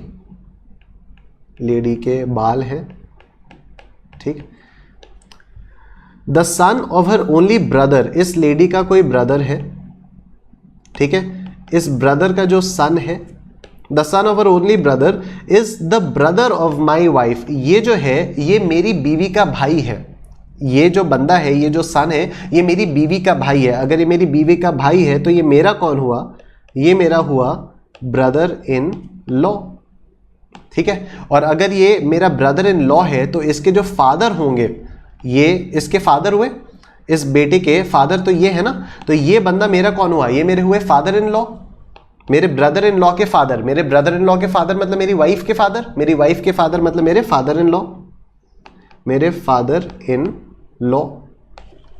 लेडी के बाल हैं. ठीक. The son of her only brother, इस लेडी का कोई ब्रदर है. ठीक है, इस ब्रदर का जो सन है, the son of her only brother is the brother of my wife. ये जो है ये मेरी बीवी का भाई है. ये जो बंदा है, ये जो सन है, ये मेरी बीवी का भाई है. अगर ये मेरी बीवी का भाई है तो ये मेरा कौन हुआ? ये मेरा हुआ ब्रदर इन लॉ. ठीक है, और अगर ये मेरा ब्रदर इन लॉ है तो इसके जो फादर होंगे, ये इसके फादर हुए, इस बेटे के फादर तो ये है ना, तो ये बंदा मेरा कौन हुआ? ये मेरे हुए फादर इन लॉ. मेरे ब्रदर इन लॉ के फादर, मेरे ब्रदर इन लॉ के फादर मतलब मेरी वाइफ के फादर, मेरी वाइफ के फादर मतलब मेरे फादर इन लॉ, मेरे फादर इन लॉ.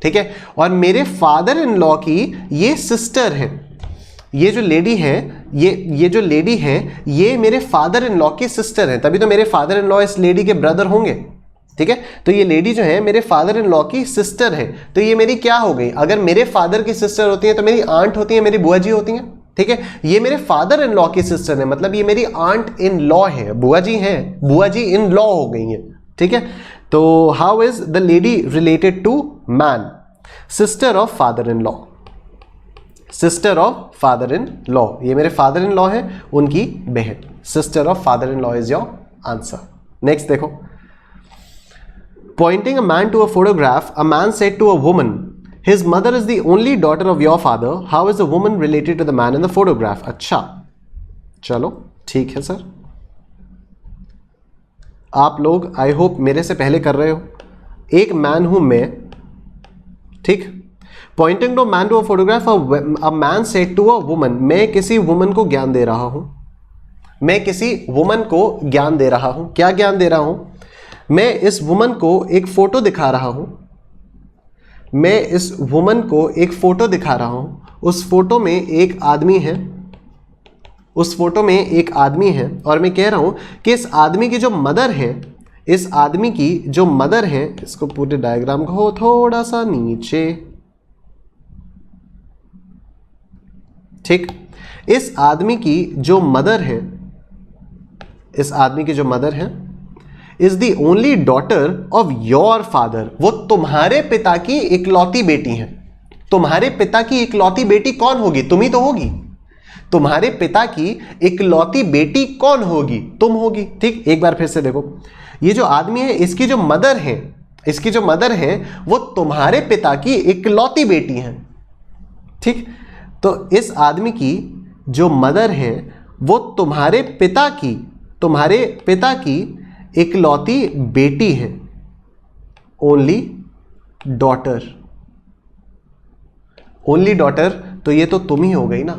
ठीक है, और मेरे फादर इन लॉ की ये सिस्टर है. ये जो लेडी है, ये जो लेडी है, ये मेरे फादर इन लॉ की सिस्टर है. तभी तो मेरे फादर इन लॉ इस लेडी के ब्रदर होंगे. ठीक है, तो ये लेडी जो है मेरे फादर इन लॉ की सिस्टर है. तो ये मेरी क्या हो गई? अगर मेरे फादर की सिस्टर होती है तो मेरी आंट होती है, मेरी बुआ जी होती हैं. ठीक है, ये मेरे फादर इन लॉ की सिस्टर है, मतलब ये मेरी आंट इन लॉ है. बुआ जी हैं, बुआ जी इन लॉ हो गई हैं. ठीक है, तो how is the lady related to man? Sister of father in law, sister of father in law. ये मेरे फादर इन लॉ है, उनकी बहन. Sister of father in law is your answer. Next देखो. Pointing a man to a photograph, a man said to a woman, "His mother is the only daughter of your father. How is the woman related to the man in the photograph?" अच्छा, चलो ठीक है sir. आप लोग I hope मेरे से पहले कर रहे हो. एक मैन हूं मैं. ठीक. Pointing to a man to a photograph, a man said to a woman, मैं किसी वुमन को ज्ञान दे रहा हूं. मैं किसी वुमन को ज्ञान दे रहा हूं. क्या ज्ञान दे रहा हूं? मैं इस वुमन को एक फोटो दिखा रहा हूं. मैं इस वुमन को एक फोटो दिखा रहा हूं. उस फोटो में एक आदमी है, उस फोटो में एक आदमी है, और मैं कह रहा हूं कि इस आदमी की जो मदर है, इस आदमी की जो मदर है, इसको पूरे डायग्राम को थोड़ा सा नीचे. ठीक. इस आदमी की जो मदर है, इस आदमी की जो मदर है is the only daughter of your father. वो तुम्हारे पिता की इकलौती बेटी है. तुम्हारे पिता की इकलौती बेटी कौन होगी? तुम ही तो होगी. तुम्हारे पिता की इकलौती बेटी कौन होगी? तुम होगी. ठीक. एक बार फिर से देखो. ये जो आदमी है, इसकी जो मदर है, इसकी जो मदर है वो तुम्हारे पिता की इकलौती बेटी है. ठीक. तो इस आदमी की जो मदर है वो तुम्हारे पिता की इकलौती बेटी है. Only daughter. ओनली डॉटर, तो ये तो तुम ही हो गई ना.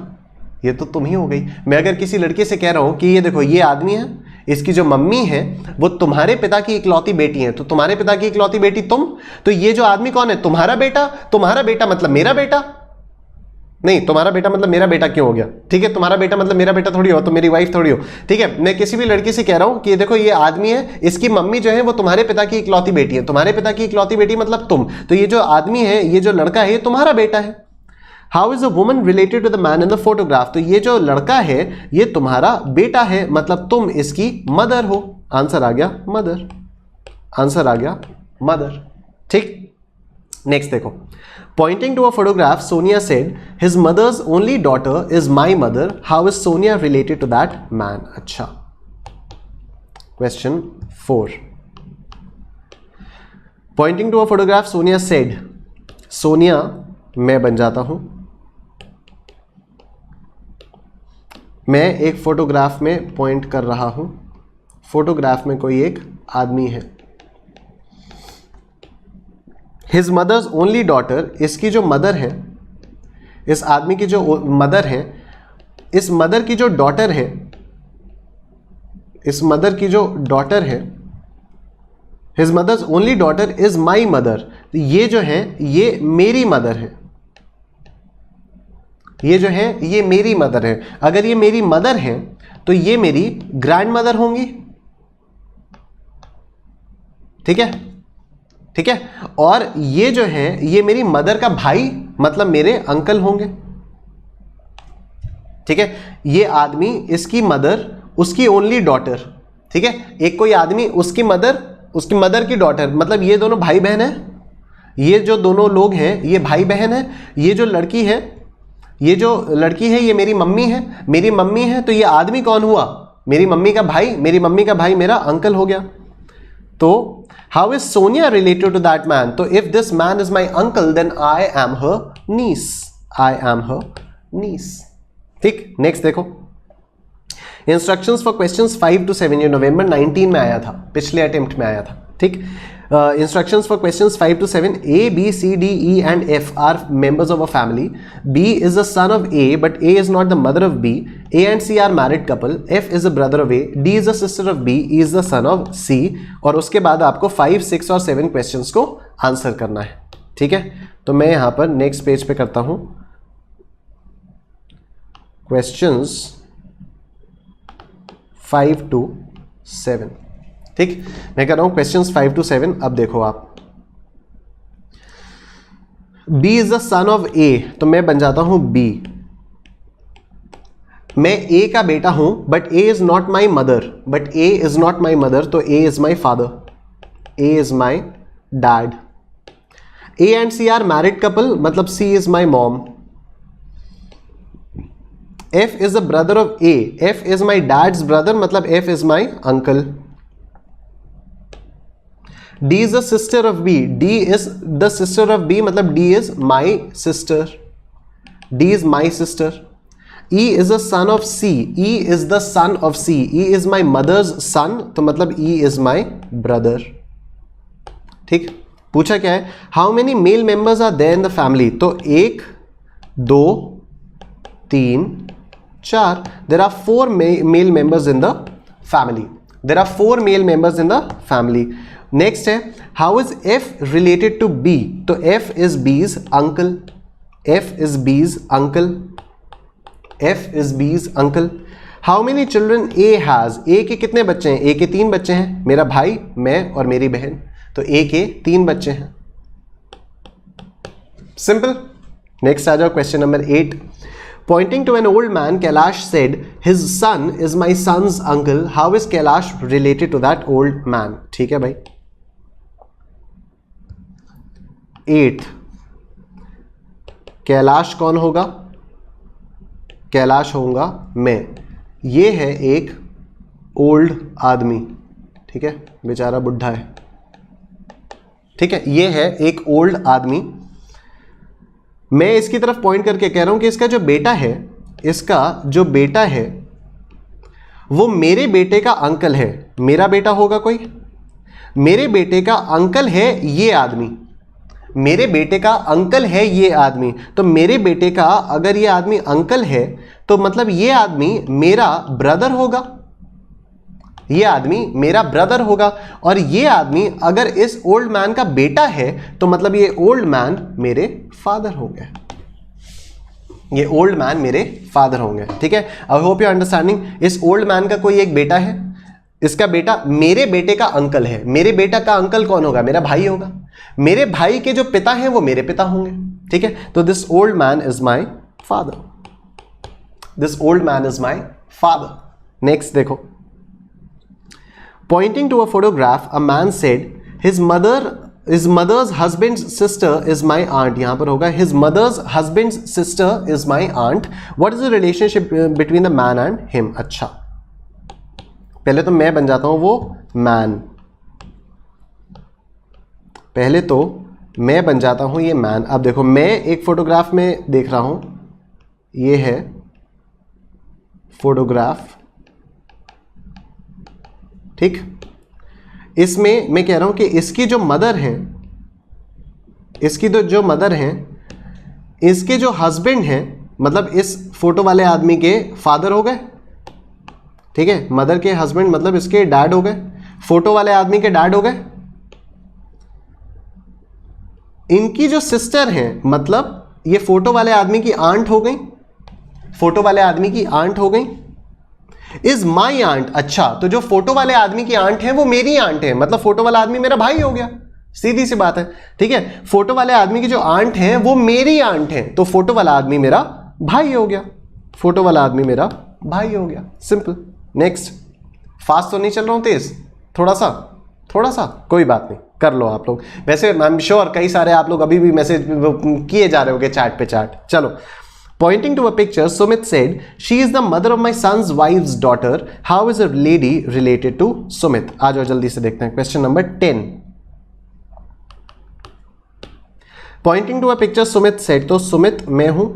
ये तो तुम ही हो गई. मैं अगर किसी लड़के से कह रहा हूं कि ये देखो ये आदमी है, इसकी जो मम्मी है वो तुम्हारे पिता की इकलौती बेटी है, तो तुम्हारे पिता की इकलौती बेटी तुम, तो ये जो आदमी कौन है? तुम्हारा बेटा. तुम्हारा बेटा मतलब मेरा बेटा. नहीं, तुम्हारा बेटा मतलब मेरा बेटा क्यों हो गया? ठीक है, तुम्हारा बेटा मतलब मेरा बेटा थोड़ी हो, तो मेरी वाइफ थोड़ी हो. ठीक है, मैं किसी भी लड़की से कह रहा हूं कि देखो ये आदमी है, इसकी मम्मी जो है वो तुम्हारे पिता की इकलौती बेटी है. तुम्हारे पिता की इकलौती बेटी मतलब तुम, तो ये जो आदमी है, ये जो लड़का है, ये तुम्हारा बेटा है. How is a woman related to the man in the photograph? तो ये जो लड़का है ये तुम्हारा बेटा है, मतलब तुम इसकी मदर हो. आंसर आ गया मदर. आंसर आ गया मदर. ठीक. नेक्स्ट देखो. Pointing to a photograph, Sonia said, "His mother's only daughter is my mother. How is Sonia related to that man?" अच्छा. Question 4. Pointing to a photograph, Sonia said, Sonia, मैं बन जाता हूं. मैं एक फोटोग्राफ में पॉइंट कर रहा हूं. फोटोग्राफ में कोई एक आदमी है. हिज मदर्स ओनली डॉटर, इसकी जो मदर है, इस आदमी की जो मदर है, इस मदर की जो डॉटर है, इस मदर की जो डॉटर है, his mother's only daughter is my mother. तो ये जो है ये मेरी मदर है, ये जो है ये मेरी मदर है। अगर ये मेरी मदर है तो ये मेरी ग्रैंड मदर होंगी, ठीक है, ठीक है। और ये जो है ये मेरी मदर का भाई मतलब मेरे अंकल होंगे, ठीक है। ये आदमी, इसकी मदर, उसकी ओनली डॉटर, ठीक है। एक कोई आदमी, उसकी मदर की डॉटर, मतलब ये दोनों भाई बहन है, ये जो दोनों लोग हैं ये भाई बहन है। ये जो लड़की है, ये जो लड़की है ये मेरी मम्मी है, मेरी मम्मी है। तो ये आदमी कौन हुआ? मेरी मम्मी का भाई, मेरी मम्मी का भाई मेरा अंकल हो गया। तो how is Sonia related to that man? तो if this man is my uncle then I am her niece, I am her niece, ठीक। नेक्स्ट देखो, इंस्ट्रक्शंस फॉर क्वेश्चंस 5 to 7, ये नवंबर 19 में आया था, पिछले अटेम्प्ट में आया था, ठीक। Instructions for questions 5 to 7, A, B, C, D, E and F are members of a family. B is the son of A, but A is not the mother of B. A and C are married couple. F is the brother of A. D is the sister of B. E is the son of C. और उसके बाद आपको 5, 6 और 7 questions को answer करना है, ठीक है। तो मैं यहां पर नेक्स्ट पेज पे करता हूं क्वेश्चंस 5 to 7, ठीक। मैं कर रहा हूं क्वेश्चंस 5 to 7। अब देखो आप, B is the son of A, तो मैं बन जाता हूं B। मैं A का बेटा हूं, but A is not my mother, but A is not my mother, तो A is my father, A is my dad. A and C are married couple, मतलब C is my mom. F is the brother of A, F is my dad's brother, मतलब F is my uncle. D is the sister of B, D is the sister of B, मतलब D is my sister, D is my sister. E is the son of C, E is the son of C, E is my mother's son, तो मतलब E is my brother, ठीक। पूछा क्या है, how many male members are there in the family? तो 1, 2, 3, 4, there are 4 male members in the family, there are 4 male members in the family. Next है, how is F related to B? तो F is B's uncle, F is B's uncle, F is B's uncle. How many children A has? A के कितने बच्चे हैं? A के 3 बच्चे हैं, मेरा भाई, मैं और मेरी बहन, तो A के 3 बच्चे हैं, सिंपल। नेक्स्ट आ जाओ question number 8। Pointing to an old man, Kailash said, his son is my son's uncle. How is Kailash related to that old man? ठीक है भाई। 8, कैलाश कौन होगा? कैलाश होगा मैं। ये है एक ओल्ड आदमी, ठीक है, बेचारा बुढ़ा है, ठीक है। ये है एक ओल्ड आदमी। मैं इसकी तरफ पॉइंट करके कह रहा हूं कि इसका जो बेटा है, इसका जो बेटा है वो मेरे बेटे का अंकल है। मेरा बेटा होगा कोई, मेरे बेटे का अंकल है ये आदमी, मेरे बेटे का अंकल है ये आदमी। तो मेरे बेटे का अगर ये आदमी अंकल है तो मतलब ये आदमी मेरा ब्रदर होगा, ये आदमी मेरा ब्रदर होगा। और ये आदमी अगर इस ओल्ड मैन का बेटा है तो मतलब ये ओल्ड मैन मेरे फादर होंगे, ये ओल्ड मैन मेरे फादर होंगे, ठीक है। I hope you understanding. इस ओल्ड मैन का कोई एक बेटा है, इसका बेटा मेरे बेटे का अंकल है। मेरे बेटा का अंकल कौन होगा? मेरा भाई होगा। मेरे भाई के जो पिता हैं वो मेरे पिता होंगे, ठीक है। तो this old man is my father, this old man is my father. Next देखो, Pointing to a photograph, a man said, his mother's husband's sister is my aunt. यहाँ पर होगा his mother's husband's sister is my aunt. What is the relationship between the man and him? अच्छा, पहले तो मैं बन जाता हूँ वो man, पहले तो मैं बन जाता हूँ ये man। अब देखो मैं एक फोटोग्राफ में देख रहा हूँ, ये है फोटोग्राफ, ठीक। इसमें मैं कह रहा हूं कि इसकी जो मदर है, इसकी तो जो मदर हैं, इसके जो हस्बैंड हैं, मतलब इस फोटो वाले आदमी के फादर हो गए, ठीक है, मदर के हस्बैंड मतलब इसके डैड हो गए, फोटो वाले आदमी के डैड हो गए। इनकी जो सिस्टर हैं, मतलब ये फोटो वाले आदमी की आंट हो गई, फोटो वाले आदमी की आंट हो गई। इज माई आंट, अच्छा तो जो फोटो वाले आदमी की आंट है वो मेरी आंट है, मतलब फोटो वाला आदमी मेरा भाई हो गया, सीधी सी बात है, ठीक है। फोटो वाले आदमी की जो आंट है वो मेरी आंट है, तो फोटो वाला आदमी मेरा भाई हो गया, फोटो वाला आदमी मेरा भाई हो गया, सिंपल। नेक्स्ट, फास्ट तो नहीं चल रहा हूं, तेज थोड़ा सा, कोई बात नहीं, कर लो आप लोग। वैसे आई एम श्योर कई सारे आप लोग अभी भी मैसेज किए जा रहे होगे चैट पे चैट। चलो, pointing to a picture, Sumit said she is the mother of my son's wife's daughter, how is a lady related to Sumit. आ जाओ जल्दी से देखते हैं question number 10। Pointing to a picture, Sumit said, तो सुमित मैं हूं,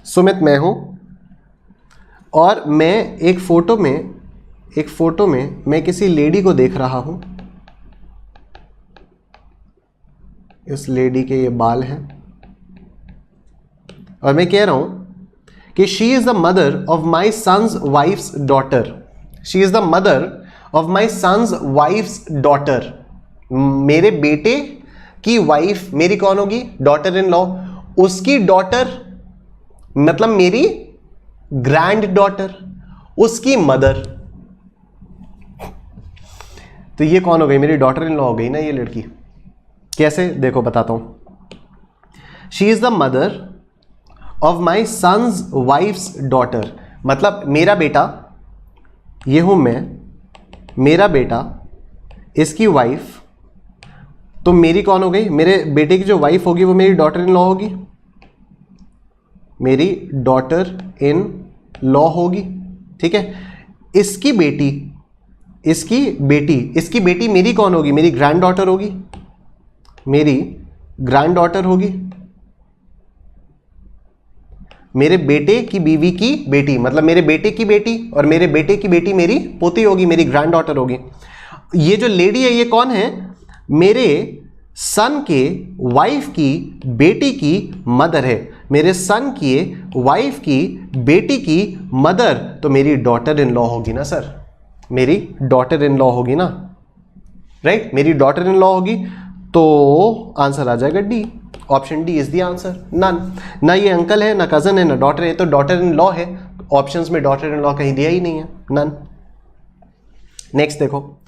सुमित मैं हूं, और मैं एक फोटो में मैं किसी लेडी को देख रहा हूं, इस लेडी के ये बाल हैं, और मैं कह रहा हूं कि she is the mother of my son's wife's daughter, she is the mother of my son's wife's daughter. मेरे बेटे की वाइफ मेरी कौन होगी? Daughter in law. उसकी डॉटर मतलब मेरी ग्रैंड डॉटर, उसकी मदर, तो ये कौन हो गई? मेरी डॉटर इन लॉ हो गई ना ये लड़की। कैसे? देखो बताता हूं। She is the mother of my son's wife's daughter, मतलब मेरा बेटा, ये हूं मैं, मेरा बेटा, इसकी वाइफ, तो मेरी कौन हो गई? मेरे बेटे की जो वाइफ होगी वो मेरी डॉटर इन लॉ होगी, मेरी डॉटर इन लॉ होगी, ठीक है। इसकी बेटी मेरी कौन होगी? मेरी ग्रैंड डॉटर होगी, मेरी ग्रैंड डॉटर होगी। मेरे बेटे की बीवी की बेटी, मतलब मेरे बेटे की बेटी, और मेरे बेटे की बेटी मेरी पोती होगी, मेरी ग्रैंड डॉटर होगी। ये जो लेडी है ये कौन है? मेरे सन के वाइफ की बेटी की मदर है, मेरे सन की वाइफ की बेटी की मदर, तो मेरी डॉटर इन लॉ होगी ना सर, मेरी डॉटर इन लॉ होगी ना, राइट, मेरी डॉटर इन लॉ होगी, तो आंसर आ जाएगा D, option D is the answer. None, ना ये अंकल है, ना कजन है, ना डॉटर है, तो डॉटर इन लॉ है, ऑप्शंस में डॉटर इन लॉ कहीं दिया ही नहीं है, नन। नेक्स्ट देखो,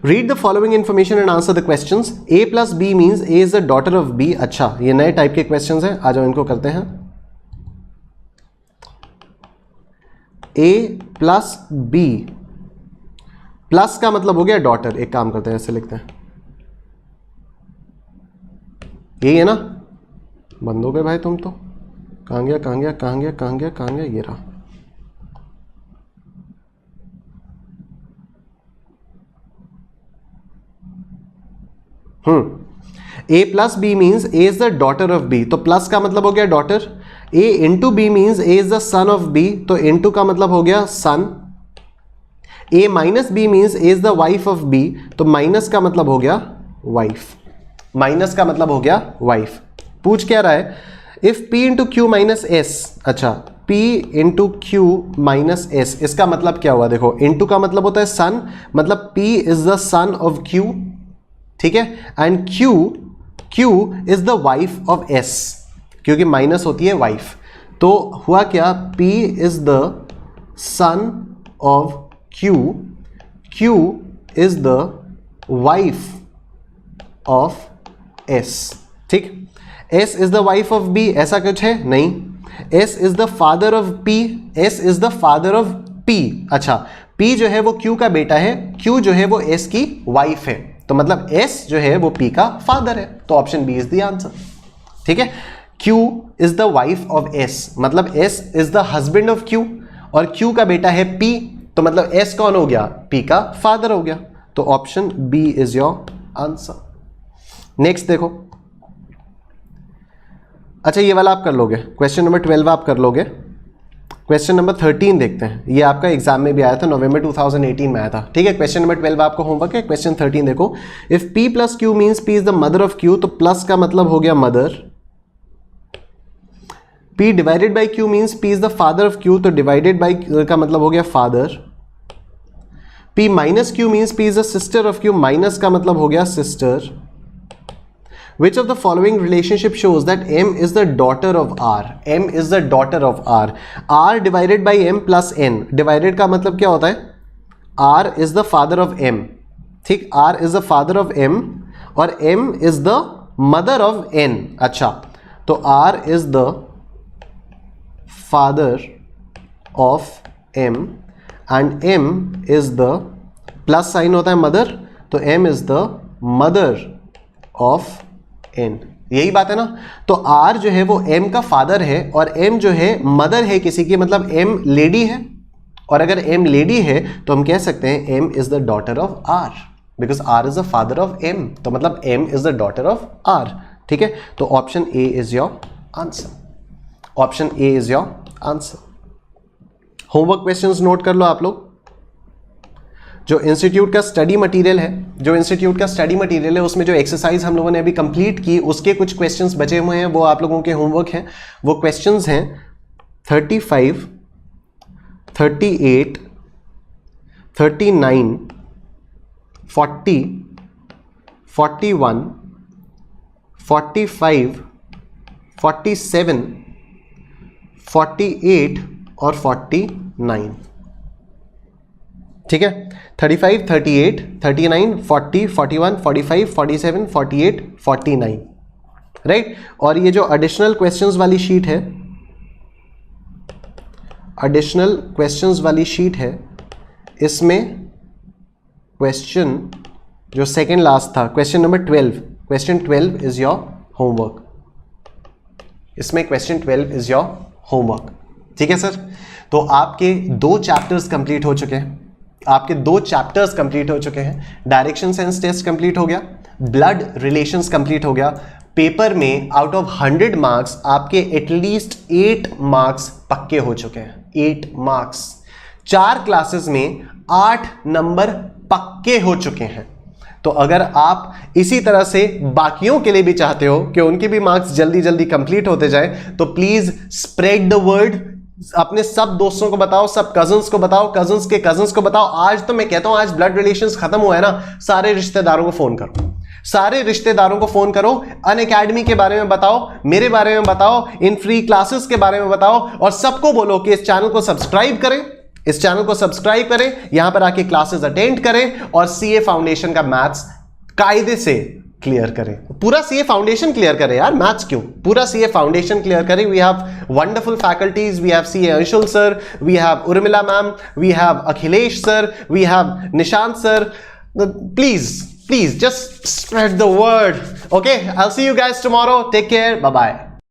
read the following information and answer the questions. A plus B means A is the daughter of B. अच्छा, ये नए टाइप के क्वेश्चंस हैं, आ जाओ इनको करते हैं। ए प्लस बी, प्लस का मतलब हो गया डॉटर, एक काम करते हैं ऐसे लिखते हैं, यही है ना, बंद हो गए भाई तुम तो, कहां गया कहां गया कहां गया कहां गया कहां गया, ये रहा। A plus B means A is the daughter of B, तो प्लस का मतलब हो गया daughter. A into B means A is the son of B, तो इंटू का मतलब हो गया son. A minus B means A is the wife of B, तो माइनस का मतलब हो गया वाइफ, माइनस का मतलब हो गया वाइफ। पूछ क्या रहा है? If p into Q minus S, अच्छा p into Q minus S, इसका मतलब क्या हुआ? देखो, इंटू का मतलब होता है सन, मतलब p is the son of q, ठीक है, and q is the wife of s, क्योंकि माइनस होती है वाइफ, तो हुआ क्या? p is the son of q is the wife of s, ठीक। s is the wife of b, ऐसा कुछ है नहीं। s is the father of p, s is the father of p, अच्छा p जो है वो q का बेटा है, q जो है वो s की वाइफ है, तो मतलब s जो है वो p का फादर है, तो option B is the answer, ठीक है। q is the wife of s, मतलब s is the husband of q, और q का बेटा है p, तो मतलब s कौन हो गया? p का फादर हो गया, तो option B is your answer. Next देखो, अच्छा ये वाला आप कर लोगे, क्वेश्चन नंबर 12 आप कर लोगे। क्वेश्चन नंबर 13 देखते हैं, ये आपका एग्जाम में भी आया था, नवंबर 2018 में आया था, ठीक है। क्वेश्चन नंबर 12 आपका होमवर्क है। क्वेश्चन 13 देखो, if p plus Q means p is the mother of q, तो प्लस का मतलब हो गया mother. p divided by q means p is the father of q, तो डिवाइडेड बाई का मतलब हो गया father. p minus q means p is the sister of q, minus का मतलब हो गया sister. Which of the following relationship shows that M is the daughter of R? M is the daughter of R. R divided by M plus N. Divided का मतलब क्या होता है? R is the father of M. ठीक, R is the father of M और M is the mother of N. अच्छा, तो R is the father of M and M is the plus sign होता है mother, तो M is the mother of N. यही बात है ना। तो R जो है वो M का फादर है और M जो है मदर है किसी की, मतलब M लेडी है, और अगर M लेडी है तो हम कह सकते हैं M is the daughter of R, because R is the father of M, तो मतलब M is the daughter of R, ठीक है। तो option A is your answer, option A is your answer. Homework questions note कर लो आप लोग। जो institute का स्टडी मटेरियल है, उसमें जो एक्सरसाइज हम लोगों ने अभी कंप्लीट की, उसके कुछ क्वेश्चंस बचे हुए हैं, वो आप लोगों के होमवर्क हैं। वो क्वेश्चंस हैं 35, 38, 39, 40, 41, 45, 47, 48 और 49, ठीक है। 35, 38, 39, 40, 41, 45, 47, 48, 49, राइट। और ये जो एडिशनल क्वेश्चंस वाली शीट है, एडिशनल क्वेश्चंस वाली शीट है, इसमें क्वेश्चन जो सेकेंड लास्ट था, question number 12, question 12 is your homework. इसमें क्वेश्चन 12 इज योर होमवर्क, ठीक है सर। तो आपके 2 चैप्टर्स कंप्लीट हो चुके हैं, डायरेक्शन सेंस टेस्ट कंप्लीट हो गया, ब्लड रिलेशंस कंप्लीट हो गया। पेपर में आउट ऑफ 100 मार्क्स आपके एटलीस्ट 8 मार्क्स पक्के हो चुके हैं, 8 मार्क्स। 4 क्लासेस में 8 नंबर पक्के हो चुके हैं। तो अगर आप इसी तरह से बाकियों के लिए भी चाहते हो कि उनके भी मार्क्स जल्दी जल्दी कंप्लीट होते जाएं, तो प्लीज स्प्रेड द वर्ड, अपने सब दोस्तों को बताओ, सब कजन्स को बताओ, कजन्स के कजन्स को बताओ। आज तो मैं कहता हूं, आज ब्लड रिलेशंस खत्म हुआ है ना, सारे रिश्तेदारों को फोन करो, सारे रिश्तेदारों को फोन करो, अनअकैडमी के बारे में बताओ, मेरे बारे में बताओ, इन फ्री क्लासेस के बारे में बताओ, और सबको बोलो कि इस चैनल को सब्सक्राइब करें, इस चैनल को सब्सक्राइब करें, यहां पर आके क्लासेस अटेंड करें और सीए फाउंडेशन का मैथ्स कायदे से क्लियर करें। पूरा सीए फाउंडेशन क्लियर करें यार, मैथ्स क्यों, पूरा सीए फाउंडेशन क्लियर करें। We have wonderful faculties, we have CA Anshul sir, we have Urmila ma'am, we have Akhilesh sir, we have Nishant sir. Please just spread the word. Okay, I'll see you guys tomorrow. Take care. Bye bye.